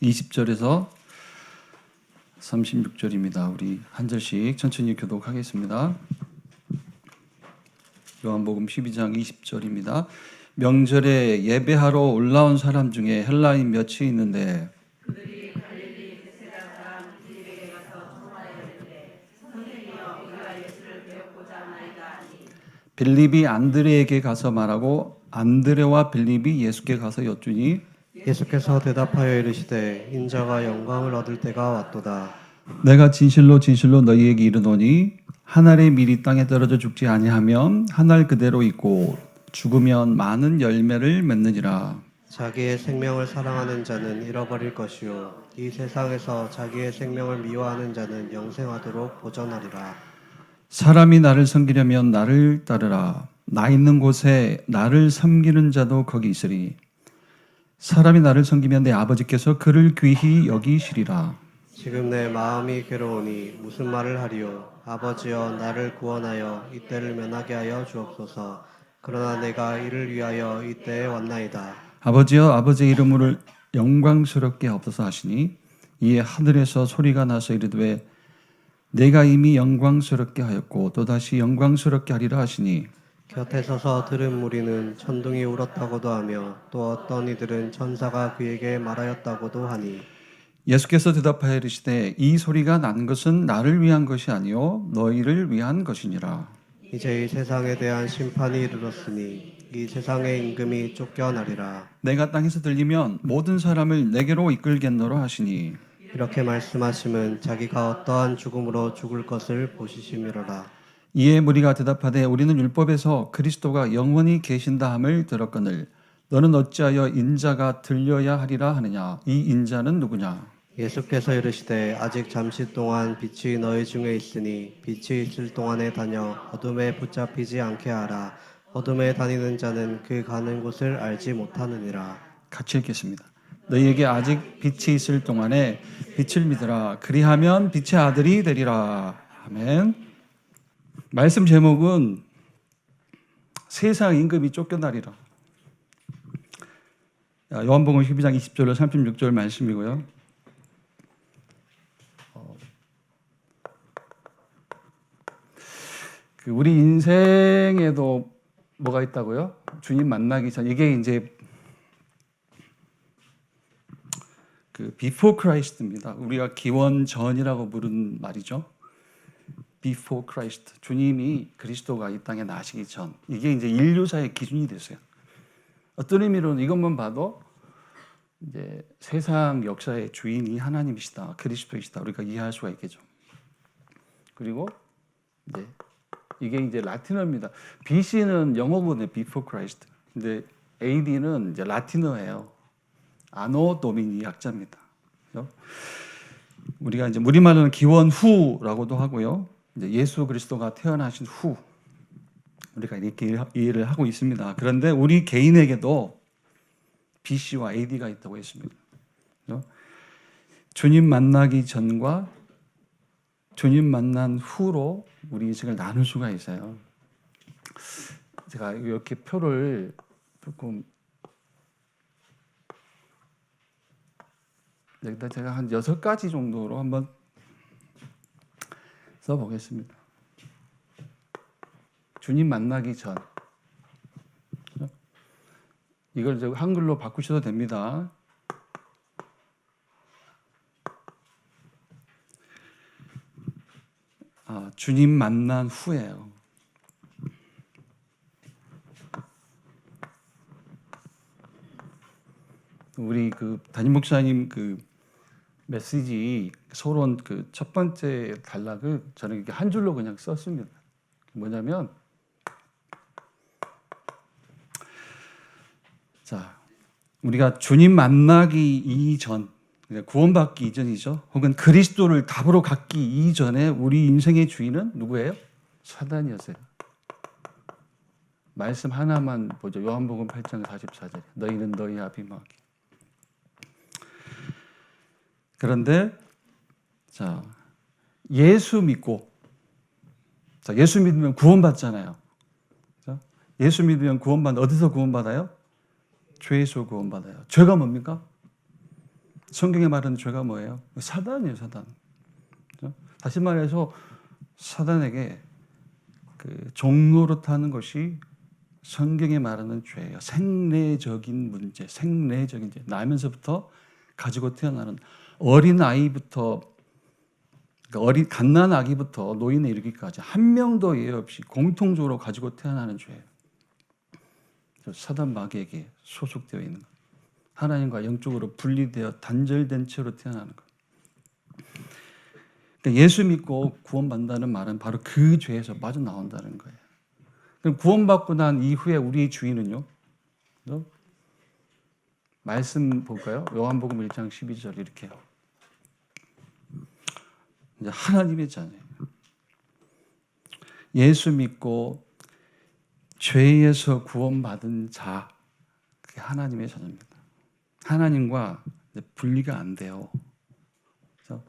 20절에서 36절입니다. 우리 한 절씩 천천히 교독하겠습니다. 요한복음 12장 20절입니다. 명절에 예배하러 올라온 사람 중에 헬라인 몇이 있는데 빌립이 안드레에게 가서 말하고 안드레와 빌립이 예수께 가서 여쭈니 예수께서 대답하여 이르시되 인자가 영광을 얻을 때가 왔도다. 내가 진실로 진실로 너희에게 이르노니 한 알의 밀이 땅에 떨어져 죽지 아니하면 한 알 그대로 있고 죽으면 많은 열매를 맺느니라. 자기의 생명을 사랑하는 자는 잃어버릴 것이요 이 세상에서 자기의 생명을 미워하는 자는 영생하도록 보전하리라. 사람이 나를 섬기려면 나를 따르라. 나 있는 곳에 나를 섬기는 자도 거기 있으리. 사람이 나를 섬기면 내 아버지께서 그를 귀히 여기시리라. 지금 내 마음이 괴로우니 무슨 말을 하리요. 아버지여 나를 구원하여 이때를 면하게 하여 주옵소서. 그러나 내가 이를 위하여 이때에 왔나이다. 아버지여 아버지의 이름을 영광스럽게 하옵소서 하시니 이에 하늘에서 소리가 나서 이르되 내가 이미 영광스럽게 하였고 또다시 영광스럽게 하리라 하시니 곁에 서서 들은 무리는 천둥이 울었다고도 하며 또 어떤 이들은 천사가 그에게 말하였다고도 하니 예수께서 대답하여 이르시되 이 소리가 난 것은 나를 위한 것이 아니요 너희를 위한 것이니라. 이제 이 세상에 대한 심판이 이르렀으니 이 세상의 임금이 쫓겨나리라. 내가 땅에서 들리면 모든 사람을 내게로 이끌겠노라 하시니 이렇게 말씀하심은 자기가 어떠한 죽음으로 죽을 것을 보시심이로라. 이에 무리가 대답하되 우리는 율법에서 그리스도가 영원히 계신다 함을 들었거늘 너는 어찌하여 인자가 들려야 하리라 하느냐. 이 인자는 누구냐. 예수께서 이르시되 아직 잠시 동안 빛이 너희 중에 있으니 빛이 있을 동안에 다녀 어둠에 붙잡히지 않게 하라. 어둠에 다니는 자는 그 가는 곳을 알지 못하느니라. 같이 읽겠습니다. 너희에게 아직 빛이 있을 동안에 빛을 믿으라. 그리하면 빛의 아들이 되리라. 아멘. 말씀 제목은 세상 임금이 쫓겨나리라. 요한복음 12장 20절로 36절 말씀이고요. 우리 인생에도 뭐가 있다고요? 주님 만나기 전 이게 이제 그 before Christ입니다. 우리가 기원 전이라고 부르는 말이죠. before Christ. 주님이 그리스도가 이 땅에 나시기 전. 이게 이제 인류사의 기준이 됐어요. 어떤 의미로는 이것만 봐도 이제 세상 역사의 주인이 하나님이시다, 그리스도이시다 우리가 이해할 수가 있겠죠. 그리고 이제 이게 이제 라틴어입니다. BC는 영어군의 before Christ. 근데 AD는 이제 라틴어예요. 아노 도미니 약자입니다. 그렇죠? 우리가 이제 우리말로는 기원 후라고도 하고요. 이제 예수 그리스도가 태어나신 후 우리가 이렇게 이해를 하고 있습니다. 그런데 우리 개인에게도 BC와 AD가 있다고 했습니다. 그렇죠? 주님 만나기 전과 주님 만난 후로 우리 인생을 나눌 수가 있어요. 제가 이렇게 표를 조금 여기다 제가 한 6가지 정도로 한번 써보겠습니다. 주님 만나기 전. 이걸 저 한글로 바꾸셔도 됩니다. 주님 만난 후예요. 우리 그 담임 목사님 그 메시지 서론 그 첫 번째 단락을 저는 이렇게 한 줄로 그냥 썼습니다. 뭐냐면 자 우리가 주님 만나기 이전 구원받기 이전이죠. 혹은 그리스도를 답으로 갖기 이전에 우리 인생의 주인은 누구예요? 사단이었어요. 말씀 하나만 보죠. 요한복음 8장 44절. 너희는 너희 아비마귀. 그런데 자 예수 믿고 자 예수 믿으면 구원받잖아요. 그렇죠? 예수 믿으면 어디서 구원받아요? 죄에서 구원받아요. 죄가 뭡니까? 성경에 말하는 죄가 뭐예요? 사단이에요, 사단. 그죠? 다시 말해서 사단에게 그 종노릇하는 것이 성경에 말하는 죄예요. 생내적인 문제, 생내적인 죄. 나면서부터 가지고 태어나는 어린 아이부터, 그러니까 갓난 아기부터 노인에 이르기까지 한 명도 예외 없이 공통적으로 가지고 태어나는 죄예요. 사단 마귀에게 소속되어 있는 것. 하나님과 영적으로 분리되어 단절된 채로 태어나는 것. 그러니까 예수 믿고 구원받는다는 말은 바로 그 죄에서 빠져나온다는 거예요. 그럼 구원받고 난 이후에 우리의 주인은요? 그죠? 말씀 볼까요? 요한복음 1장 12절 이렇게 해요. 이제 하나님의 자녀예요. 예수 믿고 죄에서 구원받은 자, 그게 하나님의 자녀입니다. 하나님과 분리가 안 돼요. 그래서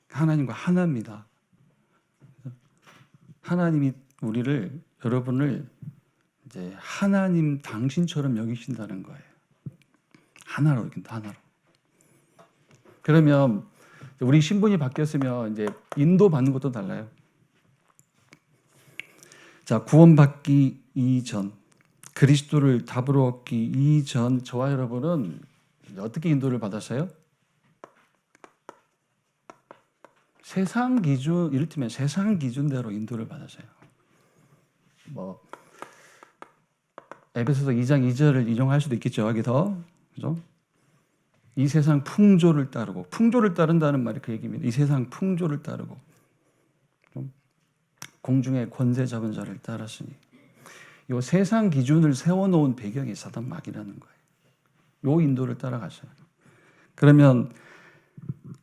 하나님과 하나입니다. 하나님이 우리를, 여러분을 이제 하나님 당신처럼 여기신다는 거예요. 하나로 여긴다, 하나로. 그러면 우리 신분이 바뀌었으면 이제 인도 받는 것도 달라요. 자, 구원받기 이전, 그리스도를 답으로 얻기 이전 저와 여러분은 어떻게 인도를 받았어요? 세상 기준, 이를테면 세상 기준대로 인도를 받았어요. 뭐 에베소서 2장 2절을 인용할 수도 있겠죠. 여기서. 그죠? 이 세상 풍조를 따르고, 풍조를 따른다는 말이 그 얘기입니다. 이 세상 풍조를 따르고 공중의 권세 잡은 자를 따랐으니, 이 세상 기준을 세워놓은 배경이 사단 마귀라는 거예요. 요 인도를 따라가셔요. 그러면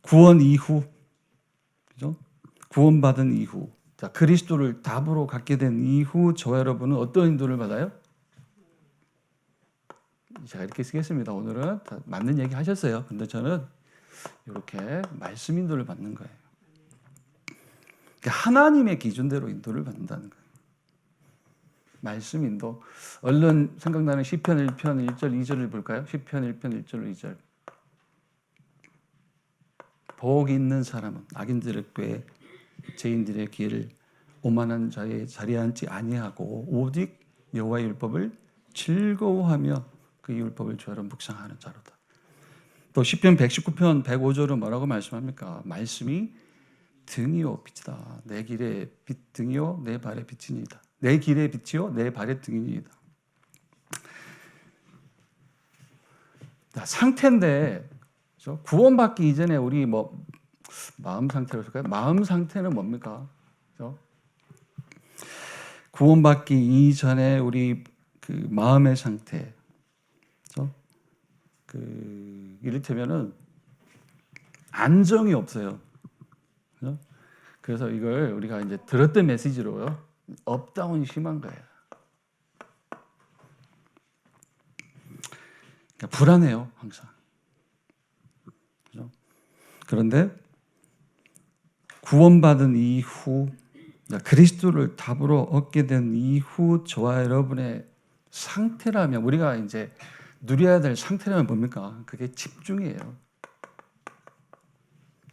구원 이후, 그죠? 구원받은 이후, 자, 그리스도를 답으로 갖게 된 이후 저와 여러분은 어떤 인도를 받아요? 제가 이렇게 쓰겠습니다. 오늘은 다 맞는 얘기 하셨어요. 근데 저는 이렇게 말씀 인도를 받는 거예요. 하나님의 기준대로 인도를 받는다는 거예요. 말씀 인도. 얼른 생각나는 시편 1편 1절 2절을 볼까요? 시편 1편 1절 2절. 복 있는 사람은 악인들의 꾀, 죄인들의 길을 오만한 자의 자리에 앉지 아니하고 오직 여호와의 율법을 즐거워하며 그 율법을 주야로 묵상하는 자로다. 또 시편 119편 105절은 뭐라고 말씀합니까? 말씀이 등이요 빛이다. 내 길의 빛 등이요 내 발의 빛이니이다. 내 길의 빛이요 내 발의 등이니이다. 상태인데, 그렇죠? 구원받기 이전에 우리 뭐 마음 상태로 할까요? 마음 상태는 뭡니까? 그렇죠? 구원받기 이전에 우리 그 마음의 상태, 그렇죠? 그 이를테면은 안정이 없어요. 그렇죠? 그래서 이걸 우리가 이제 들었던 메시지로요, 업다운이 심한 거예요. 그러니까 불안해요, 항상. 그렇죠? 그런데 구원받은 이후, 그리스도를 답으로 얻게 된 이후 저와 여러분의 상태라면, 우리가 이제 누려야 될 상태라면 뭡니까? 그게 집중이에요.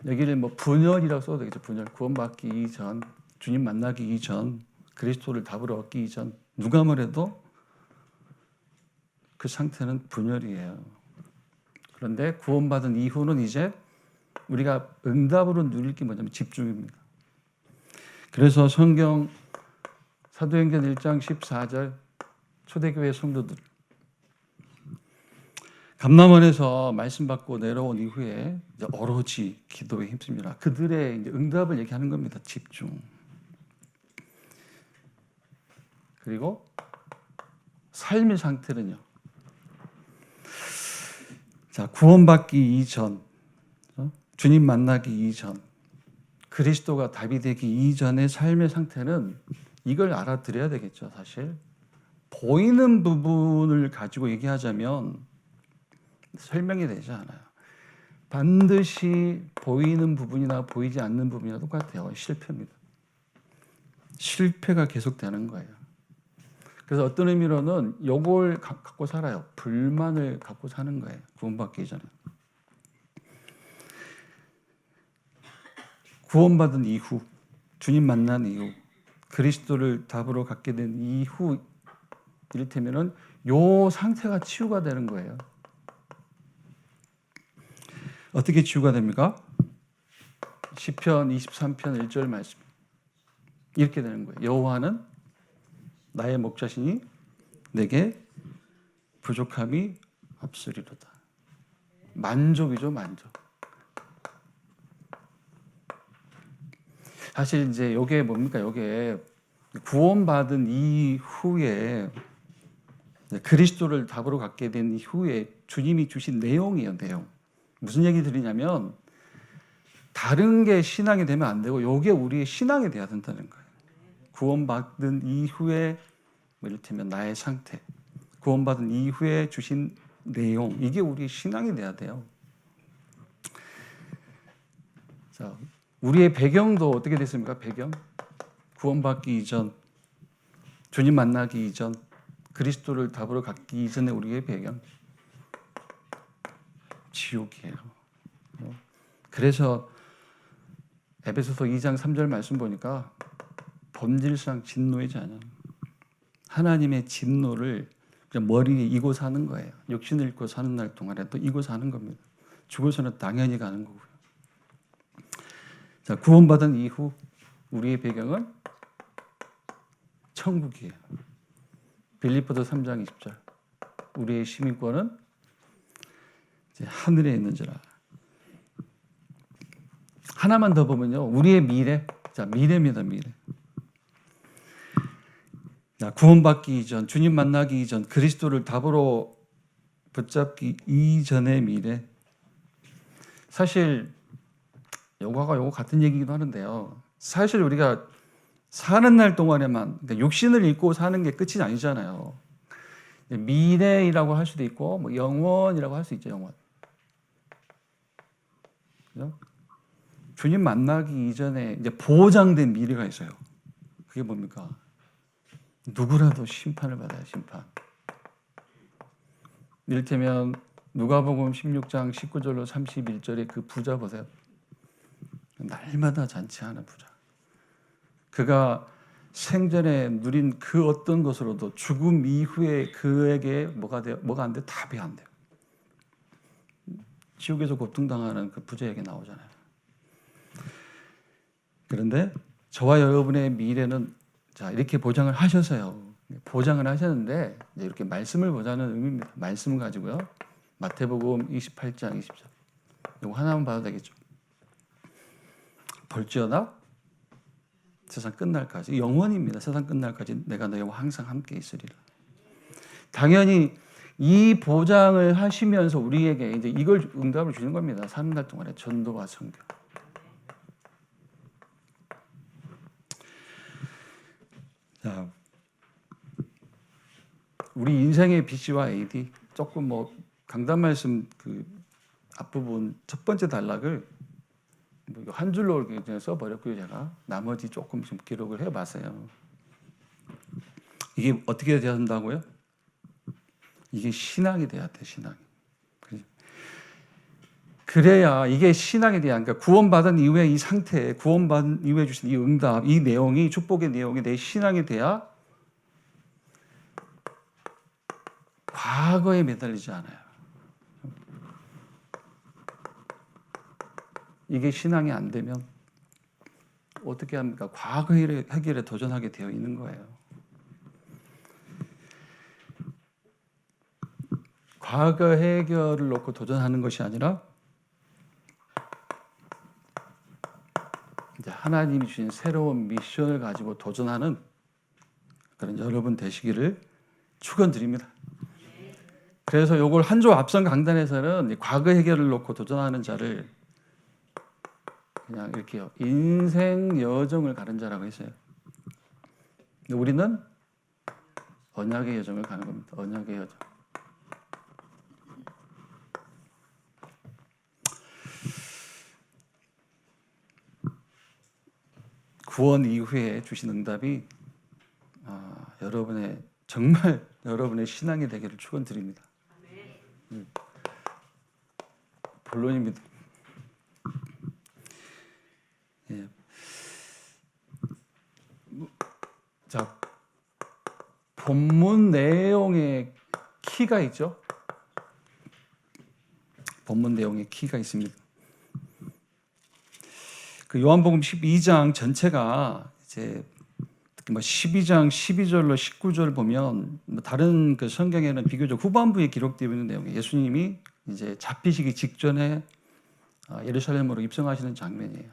여기를 뭐 분열이라고 써도 되겠죠. 분열. 구원받기 이전, 주님 만나기 이전, 그리스도를 답으로 얻기 이전, 누가 뭐래도 그 상태는 분열이에요. 그런데 구원받은 이후는 이제 우리가 응답으로 누릴 게 뭐냐면 집중입니다. 그래서 성경 사도행전 1장 14절 초대교회 성도들 감람원에서 말씀 받고 내려온 이후에 이제 오로지 기도에 힘씁니다. 그들의 이제 응답을 얘기하는 겁니다. 집중. 그리고 삶의 상태는요. 자, 구원받기 이전, 주님 만나기 이전, 그리스도가 답이 되기 이전의 삶의 상태는 이걸 알아들어야 되겠죠, 사실. 보이는 부분을 가지고 얘기하자면 설명이 되지 않아요. 반드시 보이는 부분이나 보이지 않는 부분이나 똑같아요. 실패입니다. 실패가 계속되는 거예요. 그래서 어떤 의미로는 요걸 갖고 살아요. 불만을 갖고 사는 거예요. 구원받기 전에. 구원받은 이후, 주님 만난 이후, 그리스도를 답으로 갖게 된 이후, 이를테면은 요 상태가 치유가 되는 거예요. 어떻게 치유가 됩니까? 시편 23편 1절 말씀 이렇게 되는 거예요. 여호와는 나의 목자시니 내게 부족함이 없으리로다. 만족이죠, 만족. 사실 이제 요게 뭡니까? 요게 구원받은 이후에 그리스도를 답으로 갖게 된 이후에 주님이 주신 내용이에요, 내용. 무슨 얘기 드리냐면 다른 게 신앙이 되면 안 되고 요게 우리의 신앙이 돼야 된다는 거예요. 구원받은 이후에 이를테면 나의 상태, 구원받은 이후에 주신 내용, 이게 우리의 신앙이 돼야 돼요. 자, 우리의 배경도 어떻게 됐습니까? 배경. 구원받기 이전, 주님 만나기 이전, 그리스도를 답으로 갖기 이전에 우리의 배경. 지옥이에요. 그래서 에베소서 2장 3절 말씀 보니까 본질상 진노의 자녀. 하나님의 진노를 그냥 머리에 이고 사는 거예요. 육신을 입고 사는 날 동안에 또 이고 사는 겁니다. 죽어서는 당연히 가는 거고요. 자, 구원받은 이후 우리의 배경은 천국이에요. 빌립보서 3장 20절. 우리의 시민권은 이제 하늘에 있는지라. 하나만 더 보면요. 우리의 미래. 자, 미래입니다, 미래. 자, 구원받기 이전, 주님 만나기 이전, 그리스도를 답으로 붙잡기 이전의 미래. 사실 요거하고 요거 같은 얘기기도 하는데요. 사실 우리가 사는 날 동안에만 그러니까 육신을 입고 사는 게 끝이 아니잖아요. 미래이라고 할 수도 있고 뭐 영원이라고 할 수 있죠. 영원. 그죠? 주님 만나기 이전에 이제 보장된 미래가 있어요. 그게 뭡니까? 누구라도 심판을 받아요. 심판. 이를테면 누가복음 16장 19절로 31절의 그 부자 보세요. 날마다 잔치하는 부자. 그가 생전에 누린 그 어떤 것으로도 죽음 이후에 그에게 뭐가 안 돼? 답이 안 돼요. 지옥에서 고통당하는 그 부자에게 나오잖아요. 그런데 저와 여러분의 미래는 자, 이렇게 보장을 하셔서요. 보장을 하셨는데 이제 이렇게 말씀을 보자는 의미입니다. 말씀 가지고요. 마태복음 28장 20절. 이거 하나만 봐도 되겠죠. 볼지어다 세상 끝날까지 영원입니다. 세상 끝날까지 내가 너희와 항상 함께 있으리라. 당연히 이 보장을 하시면서 우리에게 이제 이걸 응답을 주는 겁니다. 사는 날 동안에 전도와 선교. 자, 우리 인생의 BC와 AD 조금 뭐 강단 말씀 그 앞부분 첫 번째 단락을 한 줄로 이렇게 써버렸고요. 제가 나머지 조금 좀 기록을 해봤어요. 이게 어떻게 돼야 한다고요? 이게 신앙이 돼야 돼. 신앙이. 그래야 이게 신앙에 대한 그러니까 구원받은 이후에 이 상태, 구원받은 이후에 주신 이 응답, 이 내용이 축복의 내용이 내 신앙이 돼야 과거에 매달리지 않아요. 이게 신앙이 안 되면 어떻게 합니까? 과거 해결에 도전하게 되어 있는 거예요. 과거 해결을 놓고 도전하는 것이 아니라 이제 하나님이 주신 새로운 미션을 가지고 도전하는 그런 여러분 되시기를 축원드립니다. 그래서 요걸 한 조 앞선 강단에서는 과거 해결을 놓고 도전하는 자를 그냥 이렇게요. 인생 여정을 가는 자라고 했어요. 근데 우리는 언약의 여정을 가는 겁니다. 언약의 여정. 구원 이후에 주신 응답이 여러분의 정말 여러분의 신앙이 되기를 축원드립니다. 본론입니다. 예, 자, 본문 내용에 키가 있죠. 본문 내용에 키가 있습니다. 그 요한복음 12장 전체가 이제 특히 12장 12절로 19절 보면 다른 그 성경에는 비교적 후반부에 기록되어 있는 내용이 예수님이 이제 잡히시기 직전에 예루살렘으로 입성하시는 장면이에요.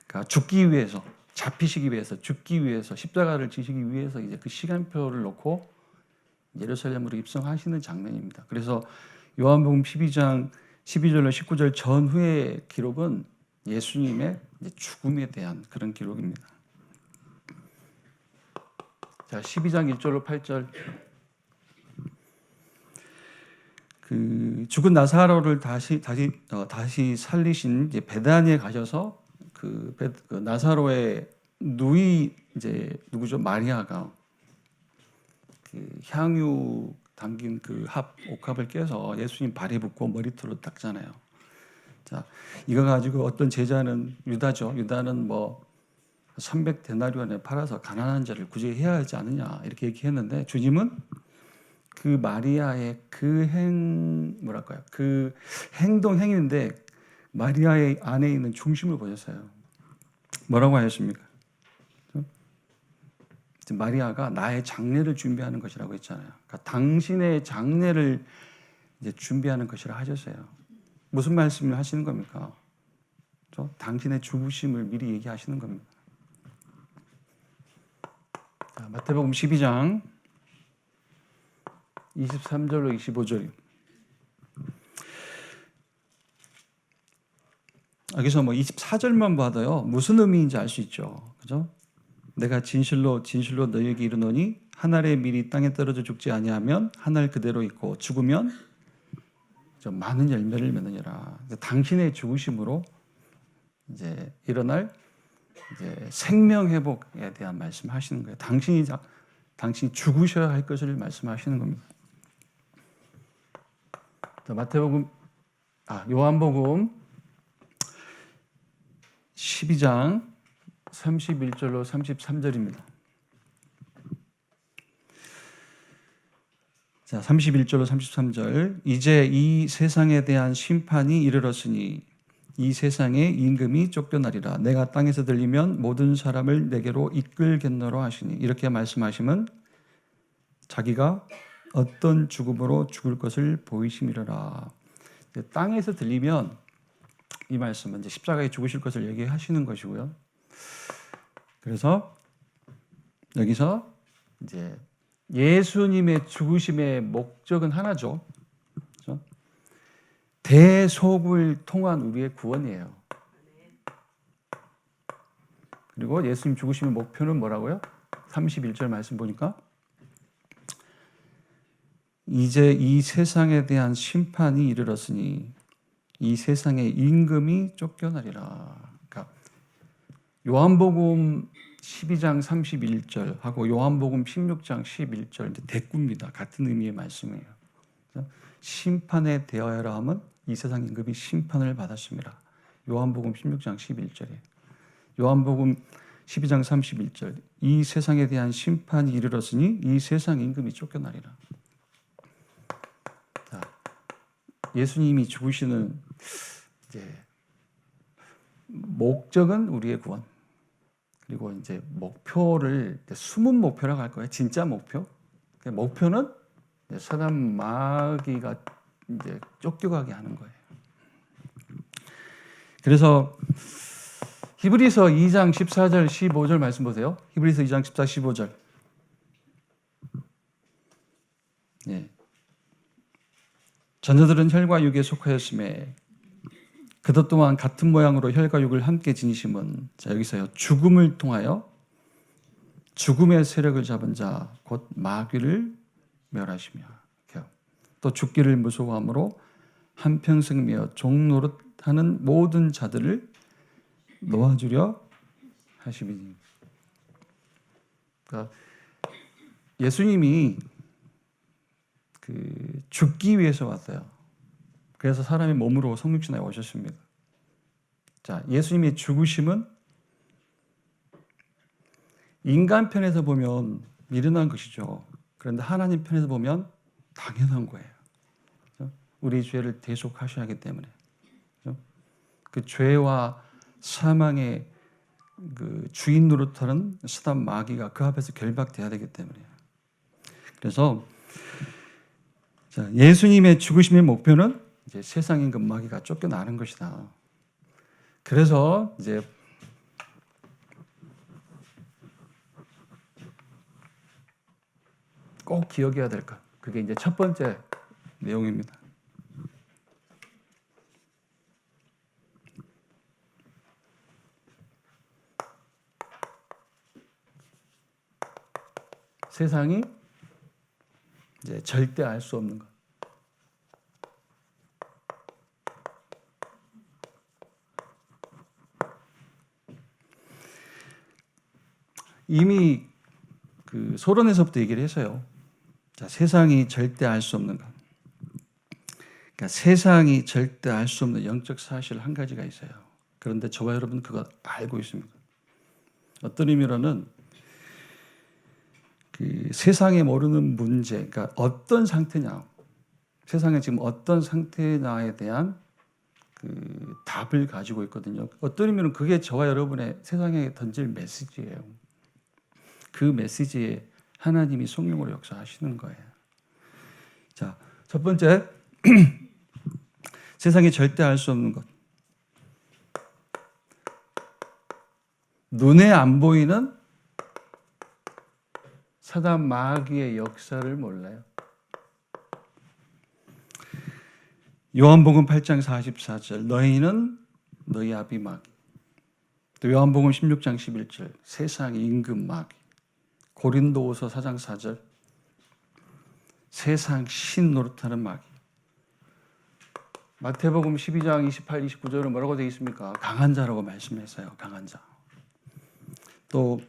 그러니까 죽기 위해서, 잡히시기 위해서, 죽기 위해서, 십자가를 지시기 위해서 이제 그 시간표를 놓고 예루살렘으로 입성하시는 장면입니다. 그래서 요한복음 12장 12절로 19절 전후의 기록은 예수님의 죽음에 대한 그런 기록입니다. 자, 12장 1절로 8절. 그 죽은 나사로를 다시 살리신 이제 베다니에 가셔서 그 나사로의 누이 이제 누구죠? 마리아가 그 향유 담긴 그 옥합을 깨서 예수님 발에 붓고 머리털로 닦잖아요. 자, 이거 가지고 어떤 제자는 유다죠. 유다는 뭐 300데나리온에 팔아서 가난한 자를 구제해야 하지 않느냐 이렇게 얘기했는데 주님은 그 마리아의 그 그 행동 행위인데 마리아의 안에 있는 중심을 보셨어요. 뭐라고 하셨습니까? 마리아가 나의 장례를 준비하는 것이라고 했잖아요. 그러니까 당신의 장례를 이제 준비하는 것이라 하셨어요. 무슨 말씀을 하시는 겁니까? 당신의 죽으심을 미리 얘기하시는 겁니다. 자, 마태복음 12장 23절로 25절. 여기서 뭐 24절만 봐도요 무슨 의미인지 알 수 있죠. 그죠? 내가 진실로 너희에게 이르노니 한 알의 밀이 땅에 떨어져 죽지 아니하면 한 알 그대로 있고 죽으면 많은 열매를 맺느니라. 당신의 죽으심으로 이제 일어날 이제 생명 회복에 대한 말씀하시는 거예요. 당신이 죽으셔야 할 것을 말씀하시는 겁니다. 요한복음 12장 31절로 33절입니다. 자, 31절로 33절. 이제 이 세상에 대한 심판이 이르렀으니 이 세상의 임금이 쫓겨나리라. 내가 땅에서 들리면 모든 사람을 내게로 이끌겠노라 하시니. 이렇게 말씀하시면 자기가 어떤 죽음으로 죽을 것을 보이심이라. 땅에서 들리면 이 말씀은 이제 십자가에 죽으실 것을 얘기하시는 것이고요. 그래서 여기서 이제 예수님의 죽으심의 목적은 하나죠. 그렇죠? 대속을 통한 우리의 구원이에요. 그리고 예수님 죽으심의 목표는 뭐라고요? 31절 말씀 보니까 이제 이 세상에 대한 심판이 이르렀으니 이 세상의 임금이 쫓겨나리라. 그러니까 요한복음 12장 31절하고 요한복음 16장 11절 이제 대꾸입니다. 같은 의미의 말씀이에요. 심판에 대하여라 하면 이 세상 임금이 심판을 받았습니다. 요한복음 16장 11절이에요. 요한복음 12장 31절 이 세상에 대한 심판이 이르렀으니 이 세상 임금이 쫓겨나리라. 자, 예수님이 죽으시는 이제 목적은 우리의 구원. 그리고 이제 목표를 숨은 목표라고 할 거예요. 진짜 목표. 목표는 사단 마귀가 이제 쫓겨가게 하는 거예요. 그래서 히브리서 2장 14절 15절 말씀 보세요. 히브리서 2장 14, 15절. 예. 자녀들은 혈과 육에 속하였음에 그것 또한 같은 모양으로 혈과 육을 함께 지니심은 자 여기서요 죽음을 통하여 죽음의 세력을 잡은 자 곧 마귀를 멸하시며 또 죽기를 무서워함으로 한평생 메어 종 노릇하는 모든 자들을 놓아주려 하심이니. 그러니까 예수님이 그 죽기 위해서 왔어요. 그래서 사람의 몸으로 성육신하여 오셨습니다. 자, 예수님의 죽으심은 인간 편에서 보면 미련한 것이죠. 그런데 하나님 편에서 보면 당연한 거예요. 그죠? 우리 죄를 대속하셔야 하기 때문에. 그죠? 그 죄와 사망의 그 주인 노릇하는 사단 마귀가 그 앞에서 결박돼야 되기 때문이에요. 그래서 자, 예수님의 죽으심의 목표는 이제 세상 임금 마귀가 쫓겨나는 것이다. 그래서 이제 꼭 기억해야 될 것. 그게 이제 첫 번째 내용입니다. 세상이 이제 절대 알 수 없는 것. 이미 그 소론에서부터 얘기를 했어요. 자, 세상이 절대 알 수 없는 것. 그러니까 세상이 절대 알 수 없는 영적 사실 한 가지가 있어요. 그런데 저와 여러분 그거 알고 있습니다. 어떤 의미로는 그 세상에 모르는 문제, 그러니까 어떤 상태냐, 세상에 지금 어떤 상태냐에 대한 그 답을 가지고 있거든요. 어떤 의미로는 그게 저와 여러분의 세상에 던질 메시지예요. 그 메시지에 하나님이 성령으로 역사하시는 거예요. 자, 첫 번째, 세상이 절대 알 수 없는 것. 눈에 안 보이는 사단 마귀의 역사를 몰라요. 요한복음 8장 44절 너희는 너희 아비 마귀. 또 요한복음 16장 11절 세상의 임금 마귀. 고린도후서 4장 4절 세상 신 노릇하는 마귀. 마태복음 12장 28, 29절은 뭐라고 되어 있습니까? 강한 자라고 말씀했어요. 강한 자. 또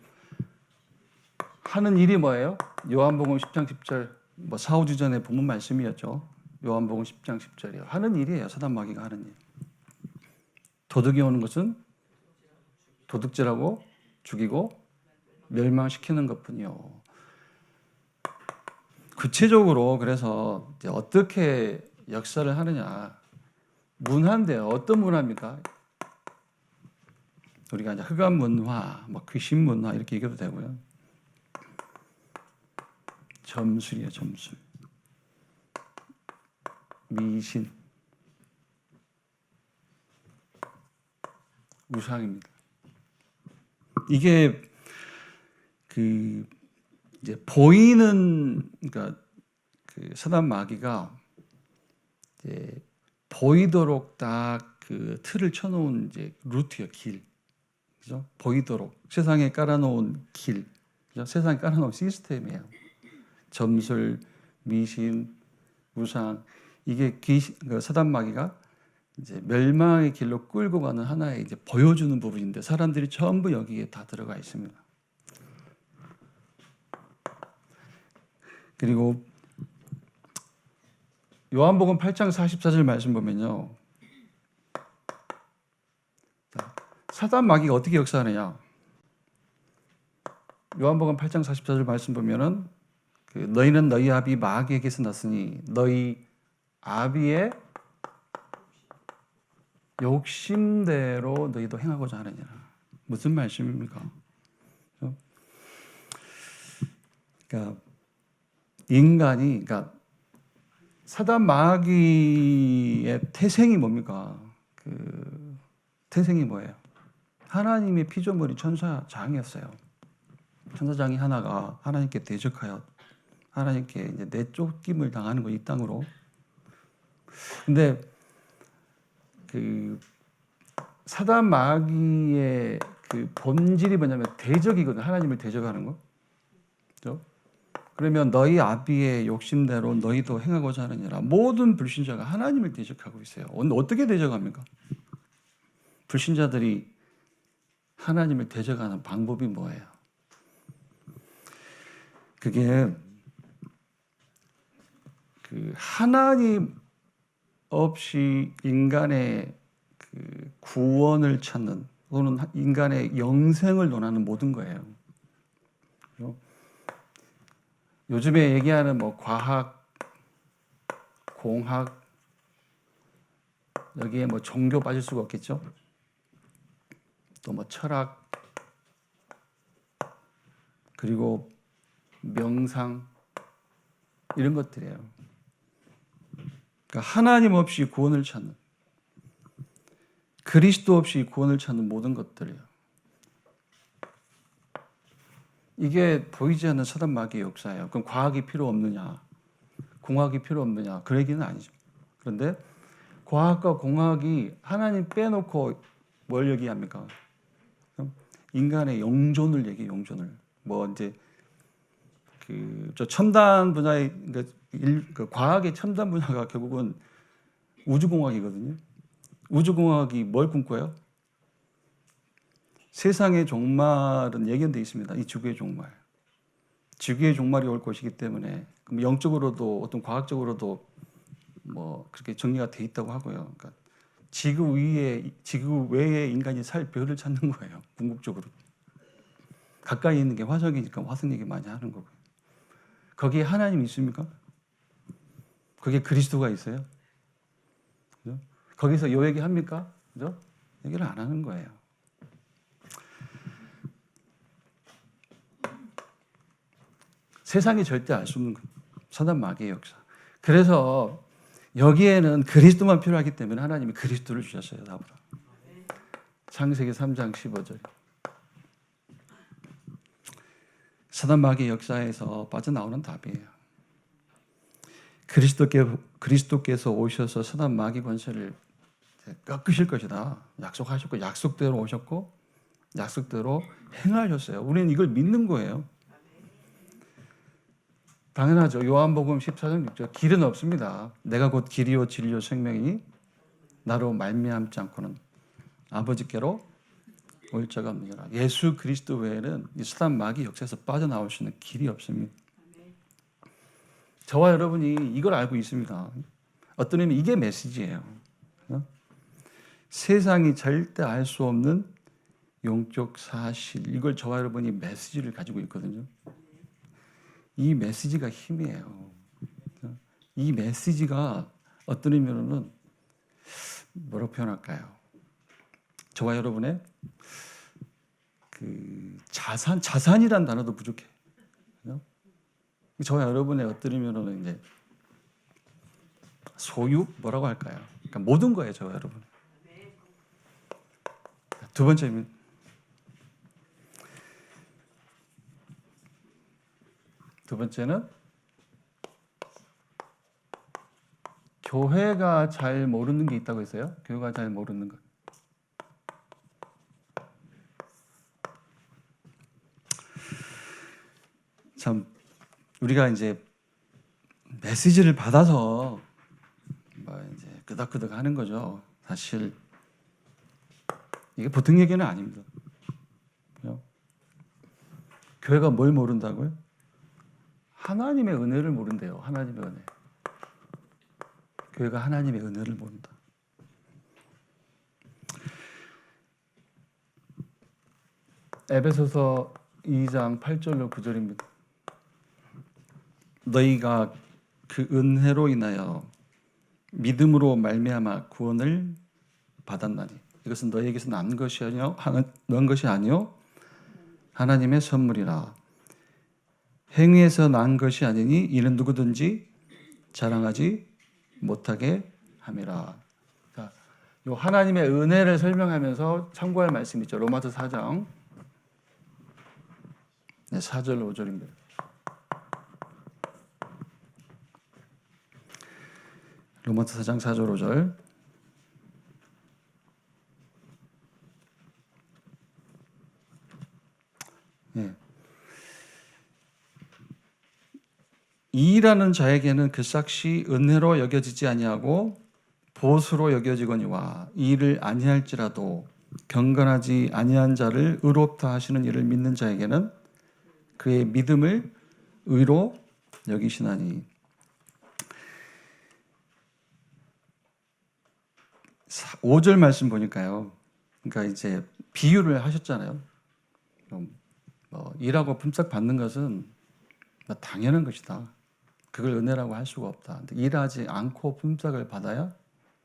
하는 일이 뭐예요? 요한복음 10장 10절 뭐 4, 5주 전에 본문 말씀이었죠. 요한복음 10장 10절이요. 하는 일이에요. 사단 마귀가 하는 일. 도둑이 오는 것은 도둑질하고 죽이고 멸망시키는 것뿐이요. 구체적으로 그래서 이제 어떻게 역사를 하느냐. 문화인데요. 어떤 문화입니까? 우리가 이제 흑암 문화, 뭐 귀신 문화 이렇게 얘기해도 되고요. 점술이에요, 점술. 미신. 우상입니다. 이게 그 이제 보이는 그러니까 그 사단 마귀가 이제 보이도록 딱 그 틀을 쳐놓은 이제 루트요, 길. 그죠? 보이도록 세상에 깔아놓은 길. 그죠? 세상에 깔아놓은 시스템이에요. 점술, 미신, 우상 이게 그 사단 마귀가 이제 멸망의 길로 끌고 가는 하나의 이제 보여주는 부분인데 사람들이 전부 여기에 다 들어가 있습니다. 그리고 요한복음 8장 44절 말씀 보면요. 사단 마귀가 어떻게 역사하느냐? 요한복음 8장 44절 말씀 보면은 그 너희는 너희 아비 마귀에게서 났으니 너희 아비의 욕심대로 너희도 행하고자 하느니라. 무슨 말씀입니까? 그러니까 인간이 그러니까 사단 마귀의 태생이 뭡니까? 그 태생이 뭐예요? 하나님의 피조물이 천사장이었어요. 천사장이 하나가 하나님께 대적하여 하나님께 이제 내쫓김을 당하는 거 이 땅으로. 근데 그 사단 마귀의 그 본질이 뭐냐면 대적이거든. 하나님을 대적하는 거. 그렇죠? 그러면 너희 아비의 욕심대로 너희도 행하고자 하느니라. 모든 불신자가 하나님을 대적하고 있어요. 어떻게 대적합니까? 불신자들이 하나님을 대적하는 방법이 뭐예요? 그게 그 하나님 없이 인간의 그 구원을 찾는 또는 인간의 영생을 논하는 모든 거예요. 요즘에 얘기하는 뭐 과학, 공학, 여기에 뭐 종교 빠질 수가 없겠죠. 또 뭐 철학, 그리고 명상, 이런 것들이에요. 그러니까 하나님 없이 구원을 찾는, 그리스도 없이 구원을 찾는 모든 것들이에요. 이게 보이지 않는 사단 마귀의 역사예요. 그럼 과학이 필요 없느냐, 공학이 필요 없느냐, 그 얘기는 아니죠. 그런데 과학과 공학이 하나님 빼놓고 뭘 얘기합니까? 인간의 영존을 얘기해요. 영존을. 뭐 이제 저 첨단 분야의 그 과학의 첨단 분야가 결국은 우주공학이거든요. 우주공학이 뭘 꿈꿔요? 세상의 종말은 예견되어 있습니다. 이 지구의 종말. 지구의 종말이 올 것이기 때문에 그럼 영적으로도 어떤 과학적으로도 뭐 그렇게 정리가 돼 있다고 하고요. 그러니까 지구 외에 인간이 살 별을 찾는 거예요. 궁극적으로. 가까이 있는 게 화성이니까 화성 얘기 많이 하는 거고요. 거기에 하나님이 있습니까? 거기에 그리스도가 있어요? 그죠? 거기서 요 얘기 합니까? 그죠? 얘기를 안 하는 거예요. 세상이 절대 알 수 없는 사단 마귀의 역사. 그래서 여기에는 그리스도만 필요하기 때문에 하나님이 그리스도를 주셨어요. 답으로. 창세기 3장 15절. 사단 마귀의 역사에서 빠져나오는 답이에요. 그리스도께서 오셔서 사단 마귀 권세를 꺾으실 것이다. 약속하셨고 약속대로 오셨고 약속대로 행하셨어요. 우리는 이걸 믿는 거예요. 당연하죠. 요한복음 14장 6절. 길은 없습니다. 내가 곧 길이요 진리요 생명이니 나로 말미암지 않고는 아버지께로 올 자가 없느니라. 예수 그리스도 외에는 이 사단 마귀 역사에서 빠져나올 수 있는 길이 없습니다. 저와 여러분이 이걸 알고 있습니다. 어떤 의미 이게 메시지예요. 세상이 절대 알 수 없는 영적 사실, 이걸 저와 여러분이 메시지를 가지고 있거든요. 이 메시지가 힘이에요. 이 메시지가 어떤 의미로는 뭐라고 표현할까요? 저와 여러분의 그 자산이란 단어도 부족해. 저와 여러분의 어떤 의미로는 이제 소유 뭐라고 할까요? 그러니까 모든 거예요, 저와 여러분. 두 번째는 교회가 잘 모르는 게 있다고 했어요. 교회가 잘 모르는 것. 참 우리가 이제 메시지를 받아서 뭐 이제 끄덕끄덕 하는 거죠. 사실 이게 보통 얘기는 아닙니다. 교회가 뭘 모른다고요? 하나님의 은혜를 모른대요. 하나님의 은혜. 교회가 하나님의 은혜를 모른다. 에베소서 2장 8절로 9절입니다. 너희가 그 은혜로 인하여 믿음으로 말미암아 구원을 받았나니 이것은 너희에게서 난 것이 아니요 하나님의 선물이라. 행위에서 난 것이 아니니 이는 누구든지 자랑하지 못하게 함이라. 자, 요 하나님의 은혜를 설명하면서 참고할 말씀이 있죠. 로마서 4장 4절 5절입니다. 로마서 4장 4절 5절. 예. 이라는 자에게는 그 삭시 은혜로 여겨지지 아니하고 보수로 여겨지거니와 이를 아니할지라도 경건하지 아니한 자를 의롭다 하시는 이를 믿는 자에게는 그의 믿음을 의로 여기시나니. 5절 말씀 보니까요. 그러니까 이제 비유를 하셨잖아요. 뭐 일하고 품삯 받는 것은 당연한 것이다. 그걸 은혜라고 할 수가 없다. 일하지 않고 품삯을 받아야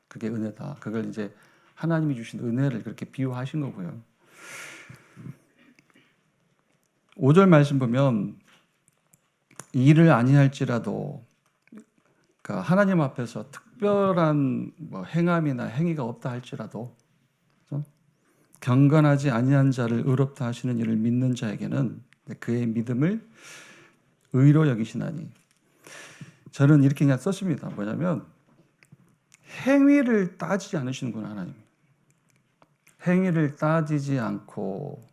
그게 은혜다. 그걸 이제 하나님이 주신 은혜를 그렇게 비유하신 거고요. 5절 말씀 보면 일을 아니할지라도, 그러니까 하나님 앞에서 특별한 뭐 행함이나 행위가 없다 할지라도, 그렇죠? 경건하지 아니한 자를 의롭다 하시는 이를 믿는 자에게는 그의 믿음을 의로 여기시나니. 저는 이렇게 그냥 썼습니다. 뭐냐면 행위를 따지지 않으시는구나, 하나님. 행위를 따지지 않고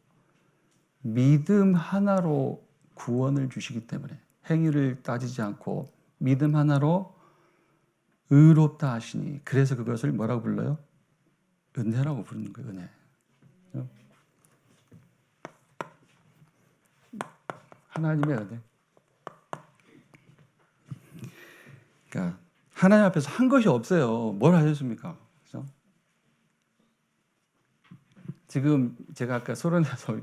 믿음 하나로 구원을 주시기 때문에, 행위를 따지지 않고 믿음 하나로 의롭다 하시니, 그래서 그것을 뭐라고 불러요? 은혜라고 부르는 거예요. 은혜. 하나님의 은혜. 그러니까 하나님 앞에서 한 것이 없어요. 뭘 하셨습니까? 그렇죠? 지금 제가 아까 서론에서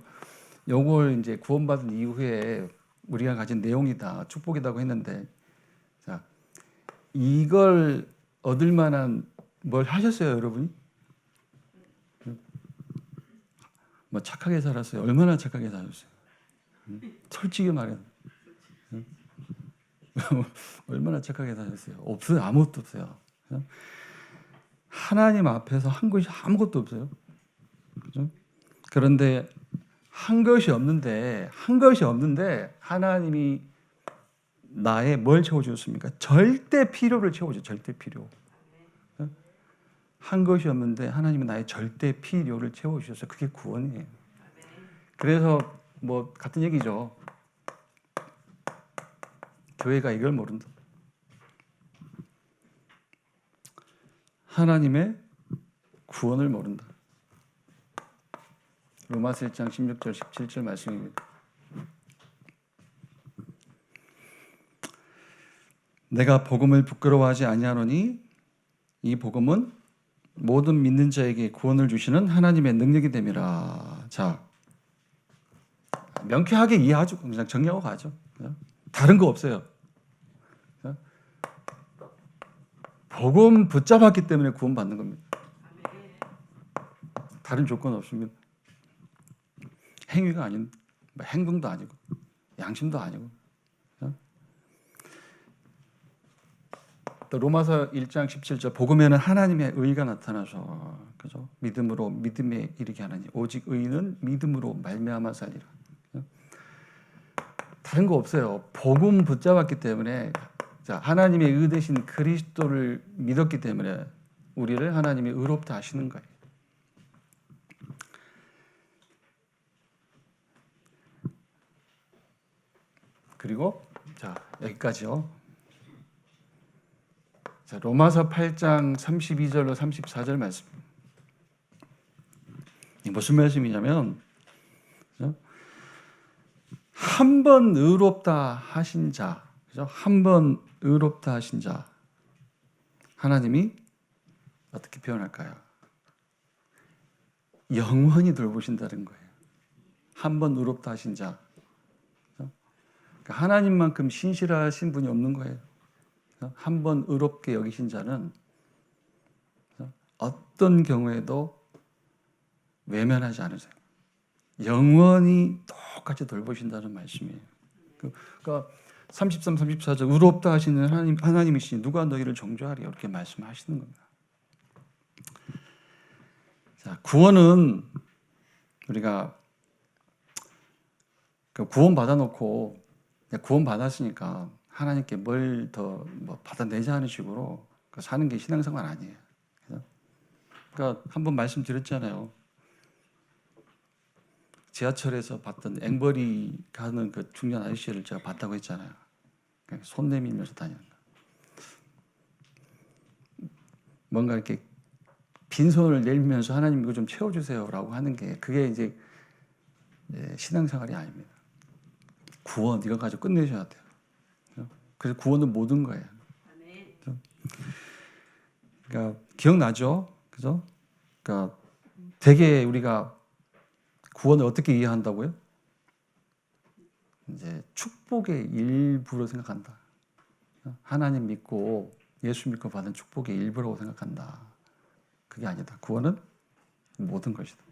요걸 이제 구원받은 이후에 우리가 가진 내용이다, 축복이라고 했는데, 자, 이걸 얻을 만한 뭘 하셨어요, 여러분이? 뭐 착하게 살았어요? 얼마나 착하게 사셨어요? 솔직히 말해요. 얼마나 착하게 사셨어요? 없어요. 아무것도 없어요. 하나님 앞에서 한 것이 아무것도 없어요. 그죠? 그런데 한 것이 없는데 하나님이 나의 뭘 채워주셨습니까? 절대 필요를 채워줘. 절대 필요. 한 것이 없는데 하나님은 나의 절대 필요를 채워주셔서 그게 구원이에요. 그래서 뭐 같은 얘기죠. 교회가 이걸 모른다. 하나님의 구원을 모른다. 로마서 1장 16절 17절 말씀입니다. 내가 복음을 부끄러워하지 아니하노니 이 복음은 모든 믿는 자에게 구원을 주시는 하나님의 능력이 됨이라. 자, 명쾌하게 이해하죠. 그냥 정리하고 가죠. 다른 거 없어요. 복음 붙잡았기 때문에 구원받는 겁니다. 다른 조건 없습니다. 행위가 아닌, 행동도 아니고 양심도 아니고. 또 로마서 1장 17절 복음에는 하나님의 의가 나타나서, 그죠? 믿음으로 믿음에 이르게 하나니 오직 의인은 믿음으로 말미암아 살리라. 다른 거 없어요. 복음 붙잡았기 때문에, 자, 하나님의 의 대신 그리스도를 믿었기 때문에 우리를 하나님이 의롭다 하시는 거예요. 그리고 자, 여기까지요. 자, 로마서 8장 32절로 34절 말씀. 무슨 말씀이냐면, 한 번 의롭다 하신 자, 그죠? 한 번 의롭다 하신 자, 하나님이 어떻게 표현할까요? 영원히 돌보신다는 거예요. 한 번 의롭다 하신 자. 그러니까 하나님만큼 신실하신 분이 없는 거예요. 한 번 의롭게 여기신 자는 어떤 경우에도 외면하지 않으세요. 영원히 똑같이 돌보신다는 말씀이에요. 그러니까 33, 34절 의롭다 하시는 하나님이시니 누가 너희를 정죄하리 이렇게 말씀하시는 겁니다. 자, 구원은 우리가 구원 받아놓고 구원 받았으니까 하나님께 뭘 더 뭐 받아내자 하는 식으로 사는 게 신앙생활 아니에요. 그러니까 한번 말씀드렸잖아요. 지하철에서 봤던 앵벌이 가는 그 중년 아저씨를 제가 봤다고 했잖아요. 손 내밀면서 다니는 거. 뭔가 이렇게 빈손을 내밀면서 하나님 이거 좀 채워주세요라고 하는 게 그게 이제 신앙생활이 아닙니다. 구원 이거 가지고 끝내셔야 돼요. 그래서 구원은 모든 거예요. 그러니까 기억나죠, 그죠? 그러니까 되게 우리가 구원을 어떻게 이해한다고요? 이제 축복의 일부로 생각한다. 하나님 믿고 예수 믿고 받은 축복의 일부라고 생각한다. 그게 아니다. 구원은 모든 것이다.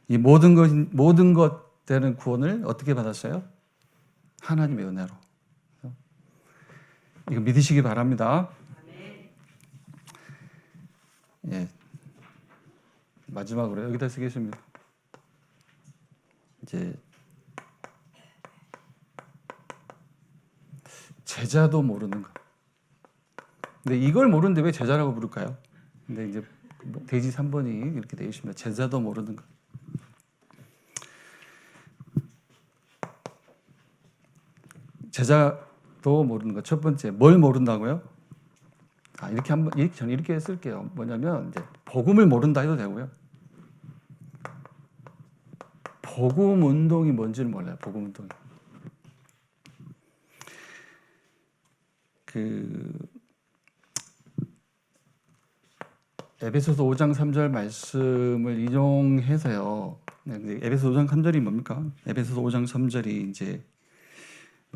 이 모든 것 되는 구원을 어떻게 받았어요? 하나님의 은혜로. 이거 믿으시기 바랍니다. 예. 마지막으로 여기다 쓰겠습니다. 이제 제자도 모르는 것. 근데 이걸 모르는데 왜 제자라고 부를까요? 근데 이제 대지 3번이 이렇게 되어 있습니다. 제자도 모르는 것. 제자도 모르는 것. 첫 번째, 뭘 모른다고요? 저는 이렇게 쓸게요. 뭐냐면 이제 복음을 모른다 해도 되고요. 복음 운동이 뭔지를 몰라요. 복음 운동이. 에베소서 5장 3절 말씀을 인용해서요. 에베소서 5장 3절이 뭡니까? 에베소서 5장 3절이 이제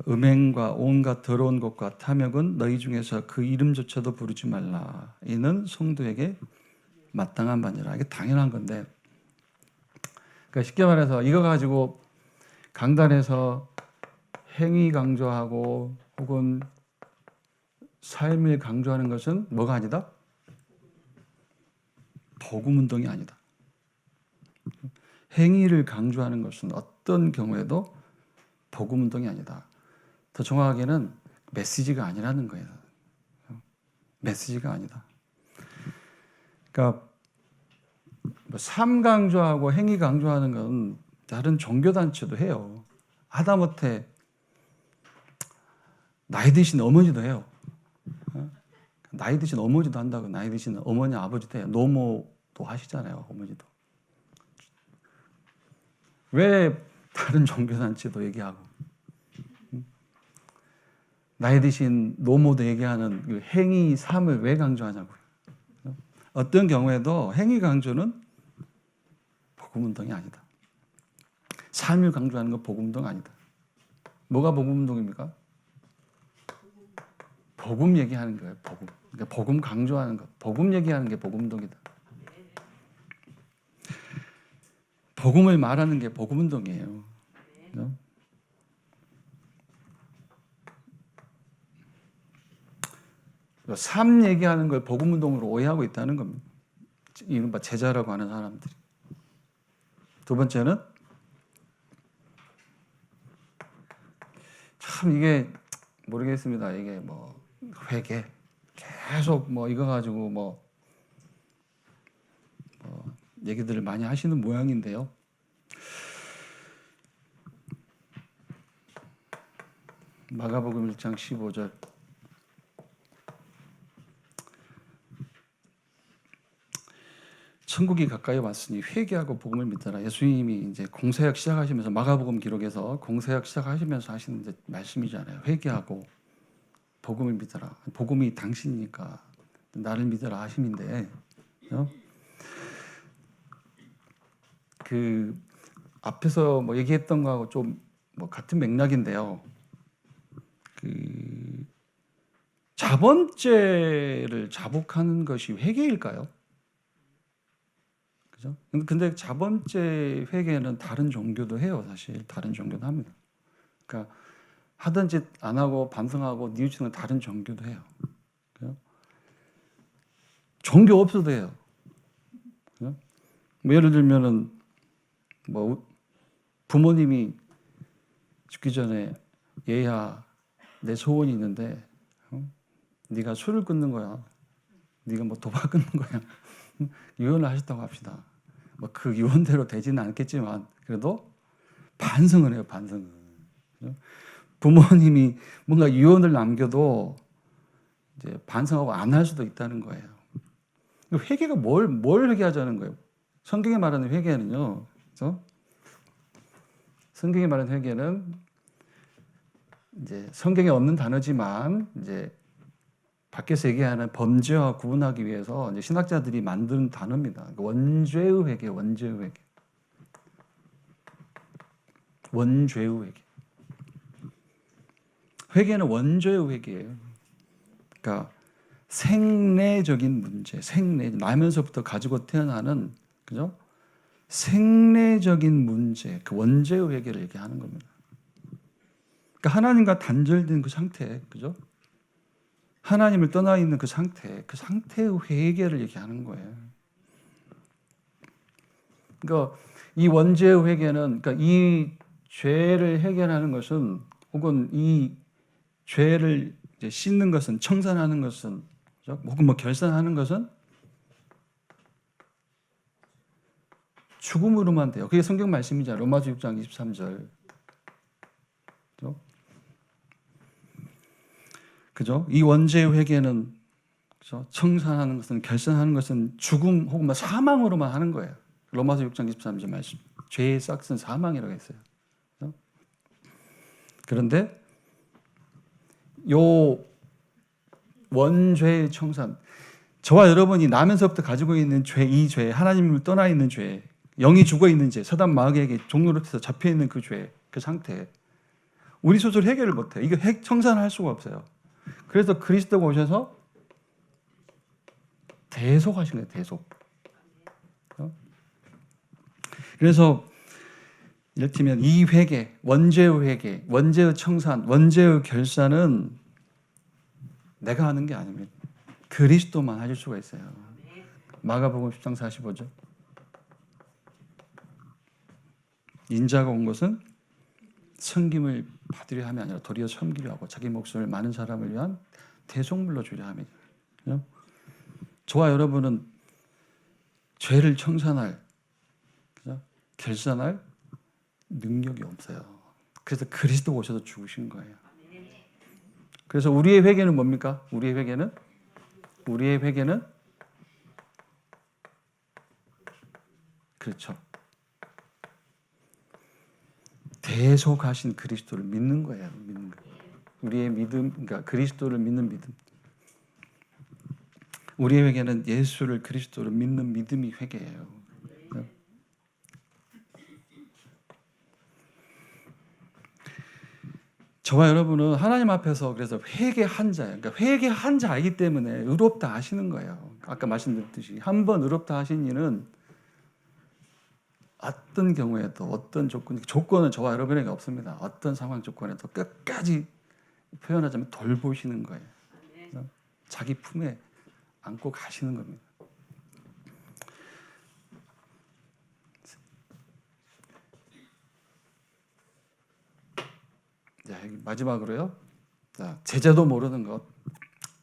음행과 온갖 더러운 것과 탐욕은 너희 중에서 그 이름조차도 부르지 말라. 이는 성도에게 마땅한 바니라. 이게 당연한 건데. 그러니까 쉽게 말해서 이거 가지고 강단에서 행위 강조하고 혹은 삶을 강조하는 것은 뭐가 아니다? 복음 운동이 아니다. 행위를 강조하는 것은 어떤 경우에도 복음 운동이 아니다. 더 정확하게는 메시지가 아니라는 거예요. 메시지가 아니다. 그러니까 삶 강조하고 행위 강조하는 건 다른 종교단체도 해요. 하다못해 나이 드신 어머니도 해요. 나이 드신 어머니도 한다고. 나이 드신 어머니 아버지도 해요. 노모도 하시잖아요. 어머니도. 왜 다른 종교단체도 얘기하고 나이 드신 노모도 얘기하는 그 행위 삶을 왜 강조하냐고요. 어떤 경우에도 행위 강조는 복음운동이 아니다. 삶을 강조하는 건 복음운동 아니다. 뭐가 복음운동입니까? 복음 얘기하는 거예요. 복음. 그러니까 복음 강조하는 것. 복음 얘기하는 게 복음운동이다. 복음을 말하는 게 복음운동이에요. 삶 얘기하는 걸 복음운동으로 오해하고 있다는 겁니다. 이른바 제자라고 하는 사람들이. 두 번째는 참 이게 모르겠습니다. 이게 뭐 회개 계속 뭐 이거 가지고 뭐 얘기들을 많이 하시는 모양인데요. 마가복음 1장 15절 천국이 가까이 왔으니 회개하고 복음을 믿더라. 예수님이 이제 공사역 시작하시면서 마가복음 기록에서 공사역 시작하시면서 하시는 말씀이잖아요. 회개하고 복음을 믿어라. 복음이 당신이니까 나를 믿어라 하심인데, 그 앞에서 뭐 얘기했던 거하고 좀 뭐 같은 맥락인데요. 그 자본죄를 자복하는 것이 회개일까요? 그죠? 근데 자본죄 회개는 다른 종교도 해요. 사실 다른 종교도 합니다. 그러니까 하던 짓 안 하고 반성하고 뉘우치는 다른 종교도 해요. 그죠? 종교 없어도 해요. 그죠? 뭐 예를 들면은 뭐 부모님이 죽기 전에 얘야 내 소원이 있는데 네가 술을 끊는 거야. 네가 뭐 도박 끊는 거야. 유언을 하셨다고 합시다. 뭐 그 유언대로 되지는 않겠지만 그래도 반성을 해요. 반성을. 부모님이 뭔가 유언을 남겨도 이제 반성하고 안 할 수도 있다는 거예요. 회개가 뭘 회개하자는 거예요? 성경에 말하는 회개는요. 그래서 성경에 말하는 회개는 이제 성경에 없는 단어지만 이제 밖에서 얘기하는 범죄와 구분하기 위해서 이제 신학자들이 만든 단어입니다. 원죄의 회개, 원죄의 회개. 원죄의 회개. 회개는 원죄의 회개예요. 그러니까 생내적인 문제, 나면서부터 가지고 태어나는, 그죠? 생내적인 문제, 그 원죄의 회개를 얘기하는 겁니다. 그러니까 하나님과 단절된 그 상태, 그죠? 하나님을 떠나 있는 그 상태, 그 상태의 회개를 얘기하는 거예요. 그러니까 이 원죄의 회개는, 그러니까 이 죄를 해결하는 것은, 혹은 이 죄를 이제 씻는 것은, 청산하는 것은, 그죠? 혹은 뭐 결산하는 것은 죽음으로만 돼요. 그게 성경 말씀이잖아요. 로마서 6장 23절. 그죠? 그죠? 이 원죄의 회개는, 그죠? 청산하는 것은, 결산하는 것은 죽음 혹은 뭐 사망으로만 하는 거예요. 로마서 6장 23절 말씀. 죄의 싹은 사망이라고 했어요. 그죠? 그런데 요 원죄의 청산, 저와 여러분이 나면서부터 가지고 있는 죄, 이 죄, 하나님을 떠나 있는 죄, 영이 죽어 있는 죄, 사단 마귀에게 종노릇해서 잡혀 있는 그 죄, 그 상태, 우리 스스로 해결을 못해요. 이거 청산할 수가 없어요. 그래서 그리스도가 오셔서 대속하신 거예요. 대속. 그래서 이를테면 이 회개, 원죄의 회개, 원죄의 청산, 원죄의 결산은 내가 하는 게 아닙니다. 그리스도만 하실 수가 있어요. 마가복음 10장 45절. 인자가 온 것은 섬김을 받으려 함이 아니라 도리어 섬기려 하고 자기 목숨을 많은 사람을 위한 대속물로 주려 함이죠. 저와 여러분은 죄를 청산할, 그죠? 결산할 능력이 없어요. 그래서 그리스도가 오셔서 죽으신 거예요. 그래서 우리의 회개는 뭡니까? 우리의 회개는 그렇죠. 대속하신 그리스도를 믿는 거예요. 믿는 거. 우리의 믿음, 그러니까 그리스도를 믿는 믿음. 우리의 회개는 예수를 그리스도를 믿는 믿음이 회개예요. 저와 여러분은 하나님 앞에서 그래서 회개한 자예요. 그러니까 회개한 자이기 때문에 의롭다 하시는 거예요. 아까 말씀드렸듯이 한 번 의롭다 하신 이는 어떤 경우에도 어떤 조건은 저와 여러분에게 없습니다. 어떤 상황 조건에도 끝까지 표현하자면 돌보시는 거예요. 자기 품에 안고 가시는 겁니다. 자, 마지막으로요. 자, 제자도 모르는 것,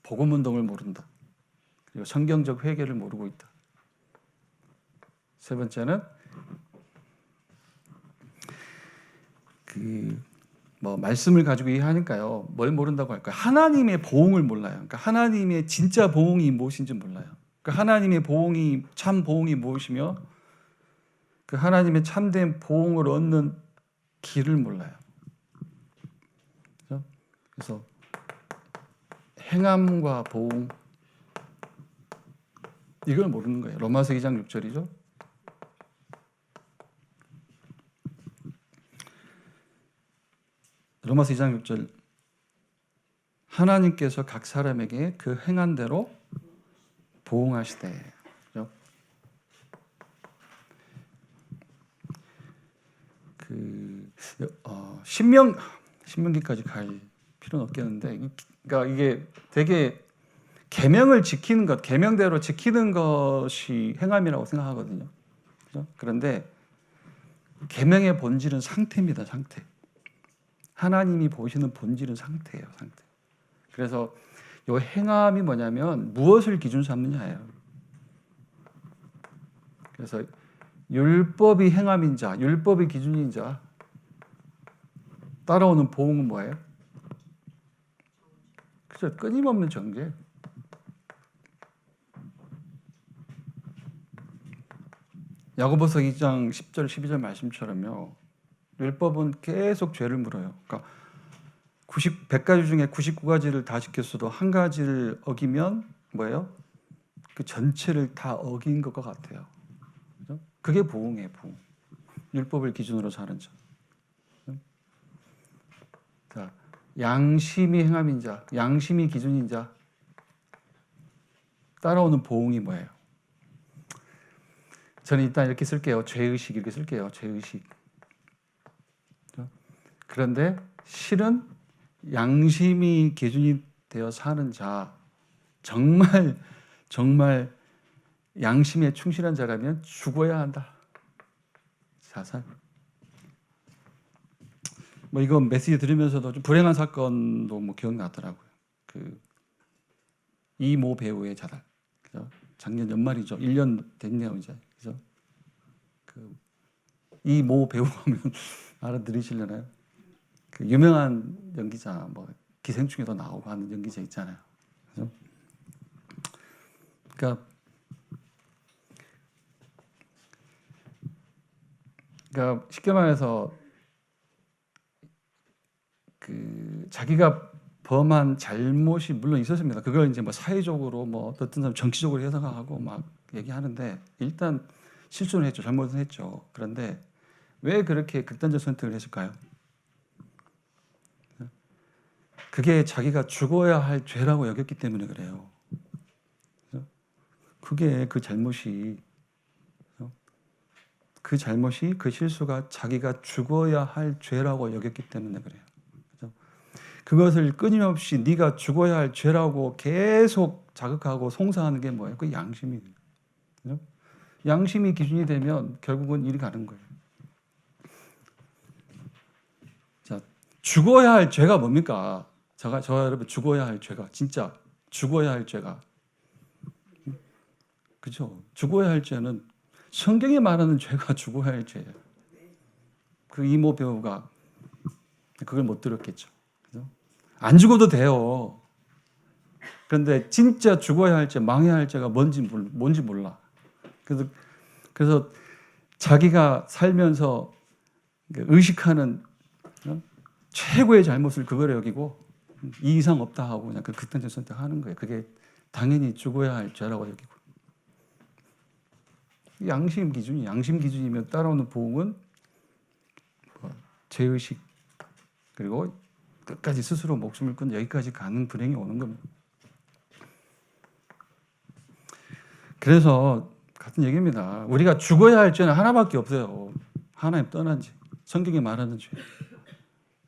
복음 운동을 모른다. 그리고 성경적 회개를 모르고 있다. 세 번째는 말씀을 가지고 이해하니까요. 뭘 모른다고 할까요? 하나님의 보응을 몰라요. 그러니까 하나님의 진짜 보응이 무엇인지 몰라요. 그러니까 하나님의 보응이 참 보응이 무엇이며 그 하나님의 참된 보응을 얻는 길을 몰라요. 그렇죠? 그래서 행함과 보응 이걸 모르는 거예요. 로마서 2장 6절이죠. 로마서 2장 6절 하나님께서 각 사람에게 그 행한 대로 보응하시되. 그렇죠? 신명기까지 갈 필요는 없겠는데, 그러니까 이게 되게 계명을 지키는 것, 계명대로 지키는 것이 행함이라고 생각하거든요. 그렇죠? 그런데 계명의 본질은 상태입니다. 상태. 하나님이 보시는 본질은 상태예요. 상태. 그래서 이 행함이 뭐냐면 무엇을 기준 삼느냐예요. 그래서 율법이 행함인 자, 율법이 기준인 자 따라오는 보응은 뭐예요? 그죠? 끊임없는 정죄. 야고보서 2장 10절 12절 말씀처럼요. 율법은 계속 죄를 물어요. 그러니까 100가지 중에 99가지를 다 지켰어도 한 가지를 어기면 뭐예요? 그 전체를 다 어긴 것과 같아요. 그죠? 그게 보응이에요. 보응. 율법을 기준으로 사는 자. 자, 양심이 행함인 자, 양심이 기준인 자, 따라오는 보응이 뭐예요? 저는 일단 이렇게 쓸게요. 죄의식 이렇게 쓸게요. 죄의식. 그런데 실은 양심이 기준이 되어 사는 자, 정말 양심에 충실한 자라면 죽어야 한다. 자살. 뭐 이거 메시지 들으면서도 좀 불행한 사건도 뭐 기억나더라고요. 그 이모 배우의 자살. 그죠? 작년 연말이죠. 1년 됐네요 이제. 그죠? 그 이모 배우 하면 알아들으시려나요? 그 유명한 연기자, 뭐 기생충에도 나오고 하는 연기자 있잖아요. 그죠? 그러니까 쉽게 말해서 그 자기가 범한 잘못이 물론 있었습니다. 그걸 이제 뭐 사회적으로 뭐 어떤 사람 정치적으로 해석하고 막 얘기하는데 일단 실수는 했죠. 잘못은 했죠. 그런데 왜 그렇게 극단적 선택을 했을까요? 그게 자기가 죽어야 할 죄라고 여겼기 때문에 그래요. 그게 그 잘못이 그 실수가 자기가 죽어야 할 죄라고 여겼기 때문에 그래요. 그죠? 그것을 끊임없이 네가 죽어야 할 죄라고 계속 자극하고 송사하는 게 뭐예요? 그 양심이에요. 그죠? 양심이 기준이 되면 결국은 일이 가는 거예요. 자, 죽어야 할 죄가 뭡니까? 저와 여러분 죽어야 할 죄가 진짜 죽어야 할 죄가 그죠? 죽어야 할 죄는 성경이 말하는 죄가 죽어야 할 죄예요. 그 이모 배우가 그걸 못 들었겠죠. 그죠? 안 죽어도 돼요. 그런데 진짜 죽어야 할 죄, 망해야 할 죄가 뭔지 몰라. 그래서 자기가 살면서 의식하는 최고의 잘못을 그거로 여기고 이 이상 없다 하고 그냥 그 극단적 선택하는 거예요. 그게 당연히 죽어야 할 죄라고 여기고. 양심 기준이면 따라오는 보응은 죄의식 그리고 끝까지 스스로 목숨을 끊는 여기까지 가는 불행이 오는 겁니다. 그래서 같은 얘기입니다. 우리가 죽어야 할 죄는 하나밖에 없어요. 하나님 떠난 죄. 성경이 말하는 죄.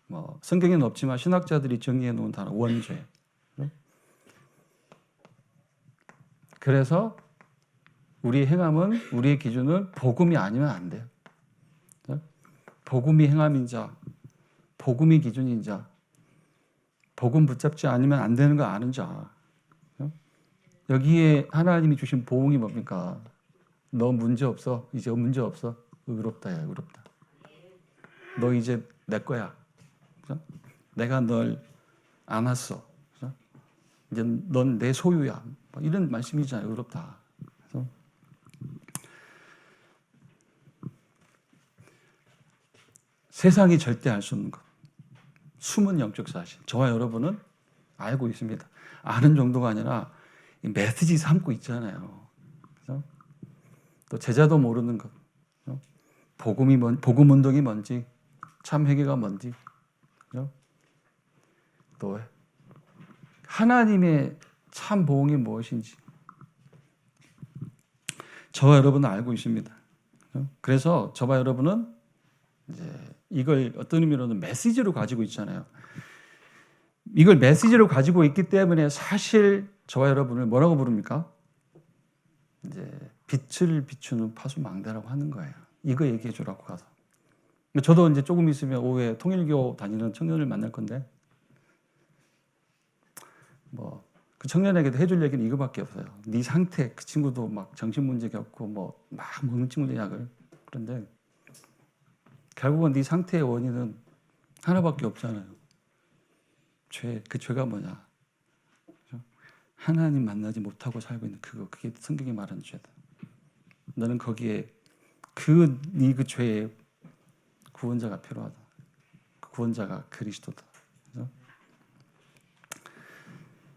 뭐 성경에는 없지만 신학자들이 정의해 놓은 단어 원죄. 그래서 우리의 행함은 우리의 기준은 복음이 아니면 안 돼요. 복음이 행함인 자, 복음이 기준인 자, 복음 붙잡지 않으면 안 되는 거 아는 자. 여기에 하나님이 주신 보응이 뭡니까? 너 문제 없어. 이제 문제 없어. 의롭다. 의롭다. 너 이제 내 거야. 그죠? 내가 널 안았어. 그죠? 이제 넌 내 소유야. 뭐 이런 말씀이잖아요. 의롭다. 그래서 세상이 절대 알 수 없는 것. 숨은 영적 사실. 저와 여러분은 알고 있습니다. 아는 정도가 아니라 메시지 삼고 있잖아요. 그죠? 또 제자도 모르는 것. 그죠? 복음 운동이 뭔지, 참 회개가 뭔지, 그죠? 또 하나님의 참 보응이 무엇인지 저와 여러분은 알고 있습니다. 그죠? 그래서 저와 여러분은 이제 이걸 어떤 의미로는 메시지로 가지고 있잖아요. 이걸 메시지로 가지고 있기 때문에 사실 저와 여러분을 뭐라고 부릅니까? 이제 빛을 비추는 파수망대라고 하는 거예요. 이거 얘기해 주라고 가서. 저도 이제 조금 있으면 오후에 통일교 다니는 청년을 만날 건데 뭐 그 청년에게도 해줄 얘기는 이거밖에 없어요. 네 상태, 그 친구도 막 정신 문제 겪고 뭐 막 먹는 친구들 약을. 그런데 결국은 네 상태의 원인은 하나밖에 없잖아요. 그 죄가 뭐냐? 하나님 만나지 못하고 살고 있는 그게 성경이 말하는 죄다. 너는 거기에 그 죄의 구원자가 필요하다. 그 구원자가 그리스도다. 그죠?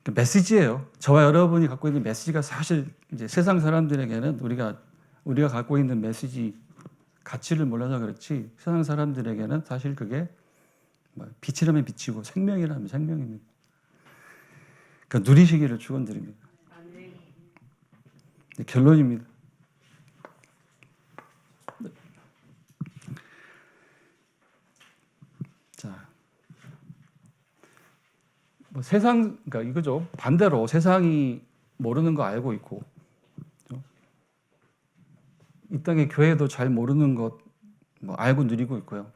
그 메시지예요. 저와 여러분이 갖고 있는 메시지가 사실 이제 세상 사람들에게는 우리가 갖고 있는 메시지 가치를 몰라서 그렇지 세상 사람들에게는 사실 그게 빛이라면 빛이고 생명이라면 생명입니다. 그러니까 누리시기를 축원드립니다. 네, 결론입니다. 자, 세상, 그러니까 이거죠. 반대로 세상이 모르는 거 알고 있고, 그렇죠? 이 땅의 교회도 잘 모르는 것 알고 누리고 있고요.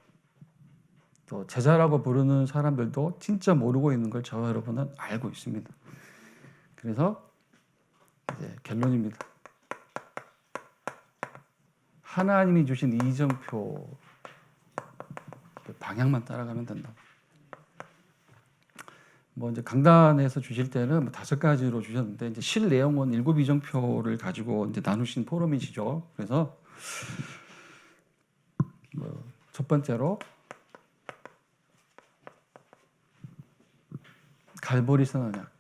또 제자라고 부르는 사람들도 진짜 모르고 있는 걸 저와 여러분은 알고 있습니다. 그래서 이제 결론입니다. 하나님이 주신 이정표 방향만 따라가면 된다. 이제 강단에서 주실 때는 5가지로 주셨는데 이제 실 내용은 7 이정표를 가지고 이제 나누신 포럼이시죠. 그래서 첫 번째로 갈보리 선언약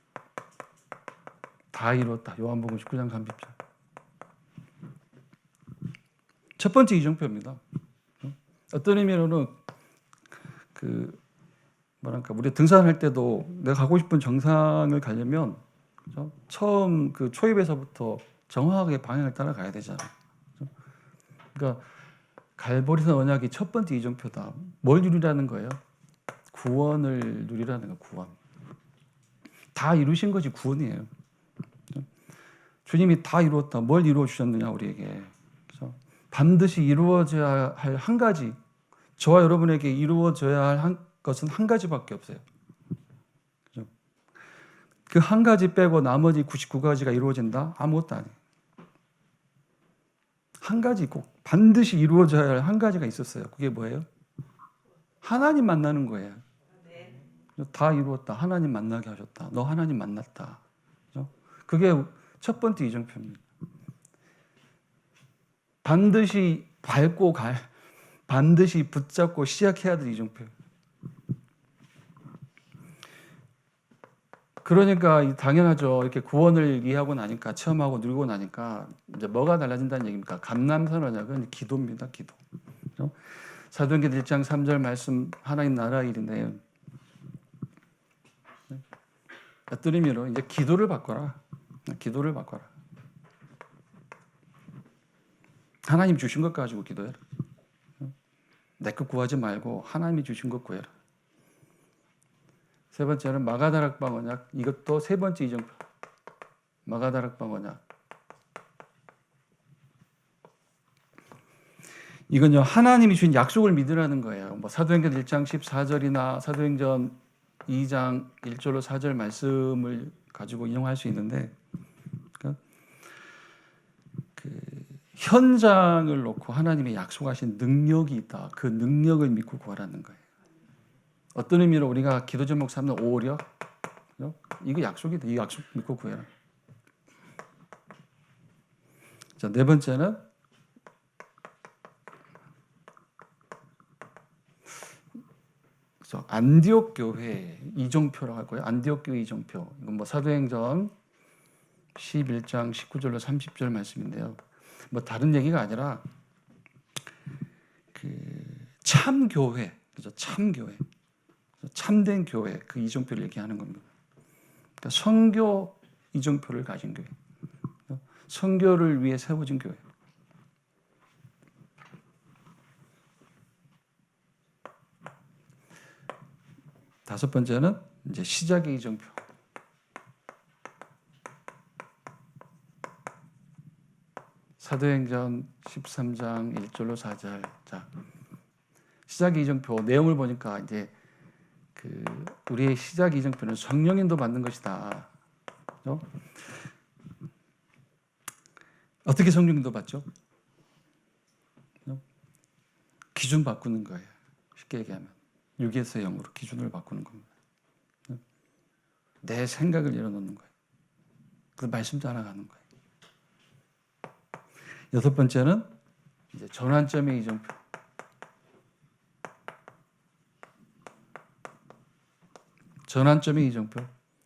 다 이뤘다. 요한복음 19장 30절. 첫 번째 이정표입니다. 어떤 의미로는 우리 등산할 때도 내가 가고 싶은 정상을 가려면, 그렇죠? 처음 초입에서부터 정확하게 방향을 따라가야 되잖아요. 그렇죠? 그러니까 갈보리선 언약이 첫 번째 이정표다. 뭘 누리라는 거예요? 구원을 누리라는 거예요. 구원. 다 이루신 것이 구원이에요. 그렇죠? 주님이 다 이루었다. 뭘 이루어 주셨느냐 우리에게. 그렇죠? 반드시 이루어져야 할 한 가지, 저와 여러분에게 이루어져야 할 것은 한 가지밖에 없어요. 그렇죠? 그 한 가지 빼고 나머지 99가지가 이루어진다? 아무것도 아니에요. 한 가지 꼭 반드시 이루어져야 할 한 가지가 있었어요. 그게 뭐예요? 하나님 만나는 거예요. 다 이루었다. 하나님 만나게 하셨다. 너 하나님 만났다. 그렇죠? 그게 첫 번째 이정표입니다. 반드시 밟고 반드시 붙잡고 시작해야 될 이정표. 그러니까 당연하죠. 이렇게 구원을 이해하고 나니까, 체험하고 누리고 나니까 이제 뭐가 달라진다는 얘기입니까? 감람선 언약은 기도입니다. 기도. 그렇죠? 사도행전 1장 3절 말씀, 하나님 나라 일인데 어떤 의미로 이제 기도를 바꿔라. 기도를 바꿔라. 하나님 주신 것 가지고 기도해라. 내 것 구하지 말고 하나님이 주신 것 구해라. 세 번째는 마가다락방 언약. 이것도 세 번째 이정표. 마가다락방 언약. 이건요, 하나님이 주신 약속을 믿으라는 거예요. 사도행전 1장 14절이나 사도행전 2장 1절로 4절 말씀을 가지고 인용할 수 있는데, 그러니까 현장을 놓고 하나님의 약속하신 능력이 있다. 그 능력을 믿고 구하라는 거예요. 어떤 의미로 우리가 기도 제목 삼는 오히려 이거 약속이다. 이 약속 믿고 구해라. 자, 네 번째는 안디옥 교회 이정표라고 할 거예요. 안디옥 교회 이정표. 이건 사도행전 11장 19절로 30절 말씀인데요. 다른 얘기가 아니라 참교회, 그죠? 참교회, 참된 교회 그 이정표를 얘기하는 겁니다. 그러니까 선교 이정표를 가진 교회, 선교를 위해 세워진 교회. 다섯 번째는 이제 시작의 이정표. 사도행전 13장 1절로 4절. 자, 시작의 이정표 내용을 보니까 이제 우리의 시작 이정표는 성령인도 받는 것이다. 그렇죠? 어떻게 성령인도 받죠? 기준 바꾸는 거예요. 쉽게 얘기하면 6에서 0으로 기준을 바꾸는 겁니다. 내 생각을 열어놓는 거예요. 그 말씀 따라가는 거예요. 여섯 번째는 이제 전환점의 이정표. 전환점의 이정표.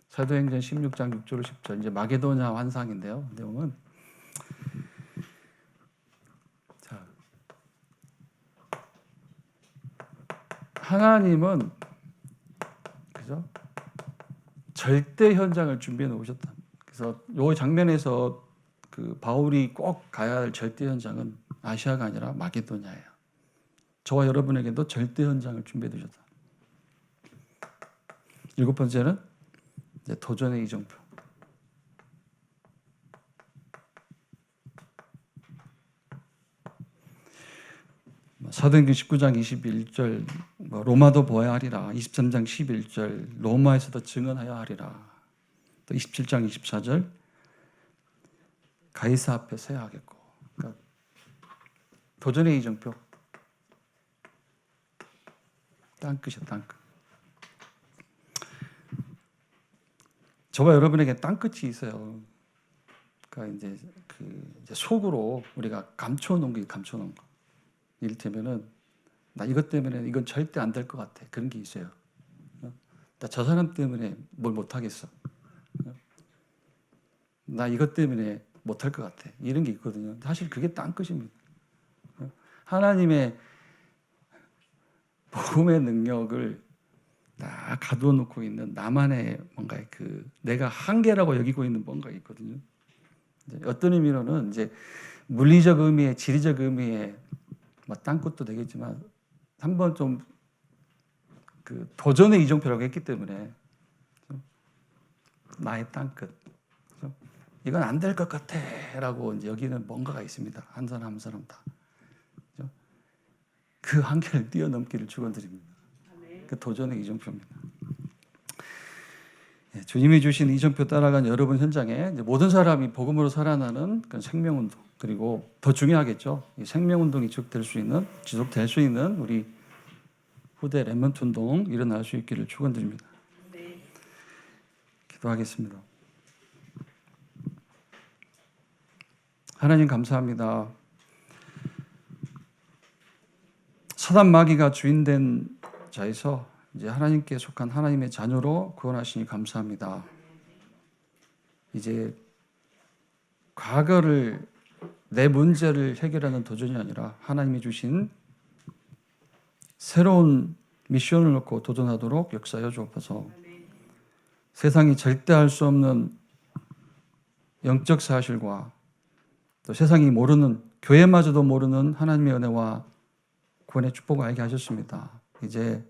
사도행전 16장 6절로 10절. 이제 마게도냐 환상인데요. 내용은 하나님은 그죠? 절대 현장을 준비해 놓으셨다. 그래서 요 장면에서 그 바울이 꼭 가야 할 절대 현장은 아시아가 아니라 마게도냐예요. 저와 여러분에게도 절대 현장을 준비해 두셨다. 7번째는 이제 도전의 이정표. 사도행전 19장 21절 로마도 보아야 하리라. 23장 11절 로마에서도 증언하여 하리라. 또 27장 24절 가이사 앞에 서야 하겠고. 그러니까 도전의 이정표. 땅끝이야, 땅끝. 저와 여러분에게 땅끝이 있어요. 그러니까 이제 속으로 우리가 감춰놓은 게 감춰놓은 거. 이를테면은 나 이것 때문에 이건 절대 안 될 것 같아. 그런 게 있어요. 나 저 사람 때문에 뭘 못하겠어. 나 이것 때문에 못할 것 같아. 이런 게 있거든요. 사실 그게 땅끝입니다. 하나님의 복음의 능력을 다 가둬놓고 있는 나만의 뭔가 그 내가 한계라고 여기고 있는 뭔가 있거든요. 어떤 의미로는 이제 물리적 의미에 지리적 의미에 뭐 땅끝도 되겠지만 한번 좀 그 도전의 이정표라고 했기 때문에 나의 땅끝 이건 안 될 것 같아라고 이제 여기는 뭔가가 있습니다. 한 사람 한 사람 다. 그 한계를 뛰어넘기를 축원드립니다. 그 도전의 이정표입니다. 주님이 주신 이정표 따라간 여러분 현장에 이제 모든 사람이 복음으로 살아나는 그런 생명운동 그리고 더 중요하겠죠. 이 생명운동이 지속될 수 있는 우리 후대 렘넌트 운동 일어날 수 있기를 축원드립니다. 기도하겠습니다. 하나님 감사합니다. 사단 마귀가 주인된 자에서 이제 하나님께 속한 하나님의 자녀로 구원하시니 감사합니다. 이제 과거를 내 문제를 해결하는 도전이 아니라 하나님이 주신 새로운 미션을 놓고 도전하도록 역사하여 주옵소서. 세상이 절대 할 수 없는 영적 사실과 또 세상이 모르는 교회마저도 모르는 하나님의 은혜와 구원의 축복을 알게 하셨습니다. 이제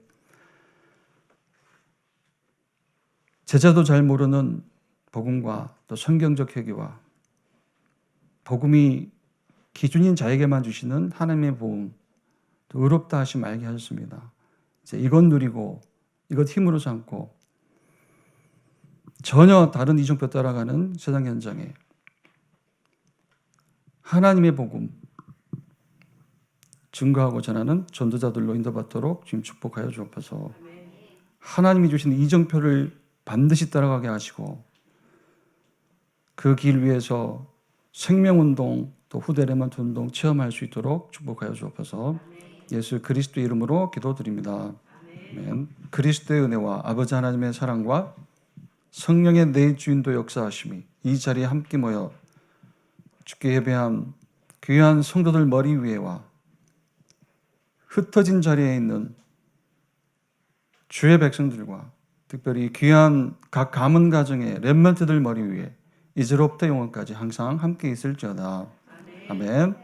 제자도 잘 모르는 복음과 또 성경적 회개와 복음이 기준인 자에게만 주시는 하나님의 복음, 또 의롭다 하심 알게 하셨습니다. 이제 이것 누리고 이것 힘으로 삼고 전혀 다른 이정표 따라가는 세상 현장에 하나님의 복음 증거하고 전하는 전도자들로 인도받도록 주님 축복하여 주옵소서. 하나님이 주신 이정표를 반드시 따라가게 하시고 그 길 위에서 생명운동 또 후대 렘넌트 운동 체험할 수 있도록 축복하여 주옵소서. 예수 그리스도 이름으로 기도드립니다. 아멘. 그리스도의 은혜와 아버지 하나님의 사랑과 성령의 내주인도 역사하심이 이 자리에 함께 모여 주께 예배한 귀한 성도들 머리 위에와 흩어진 자리에 있는 주의 백성들과 특별히 귀한 각 가문 가정의 렘넌트들 머리 위에 이제로부터 영원까지 항상 함께 있을지어다. 아멘.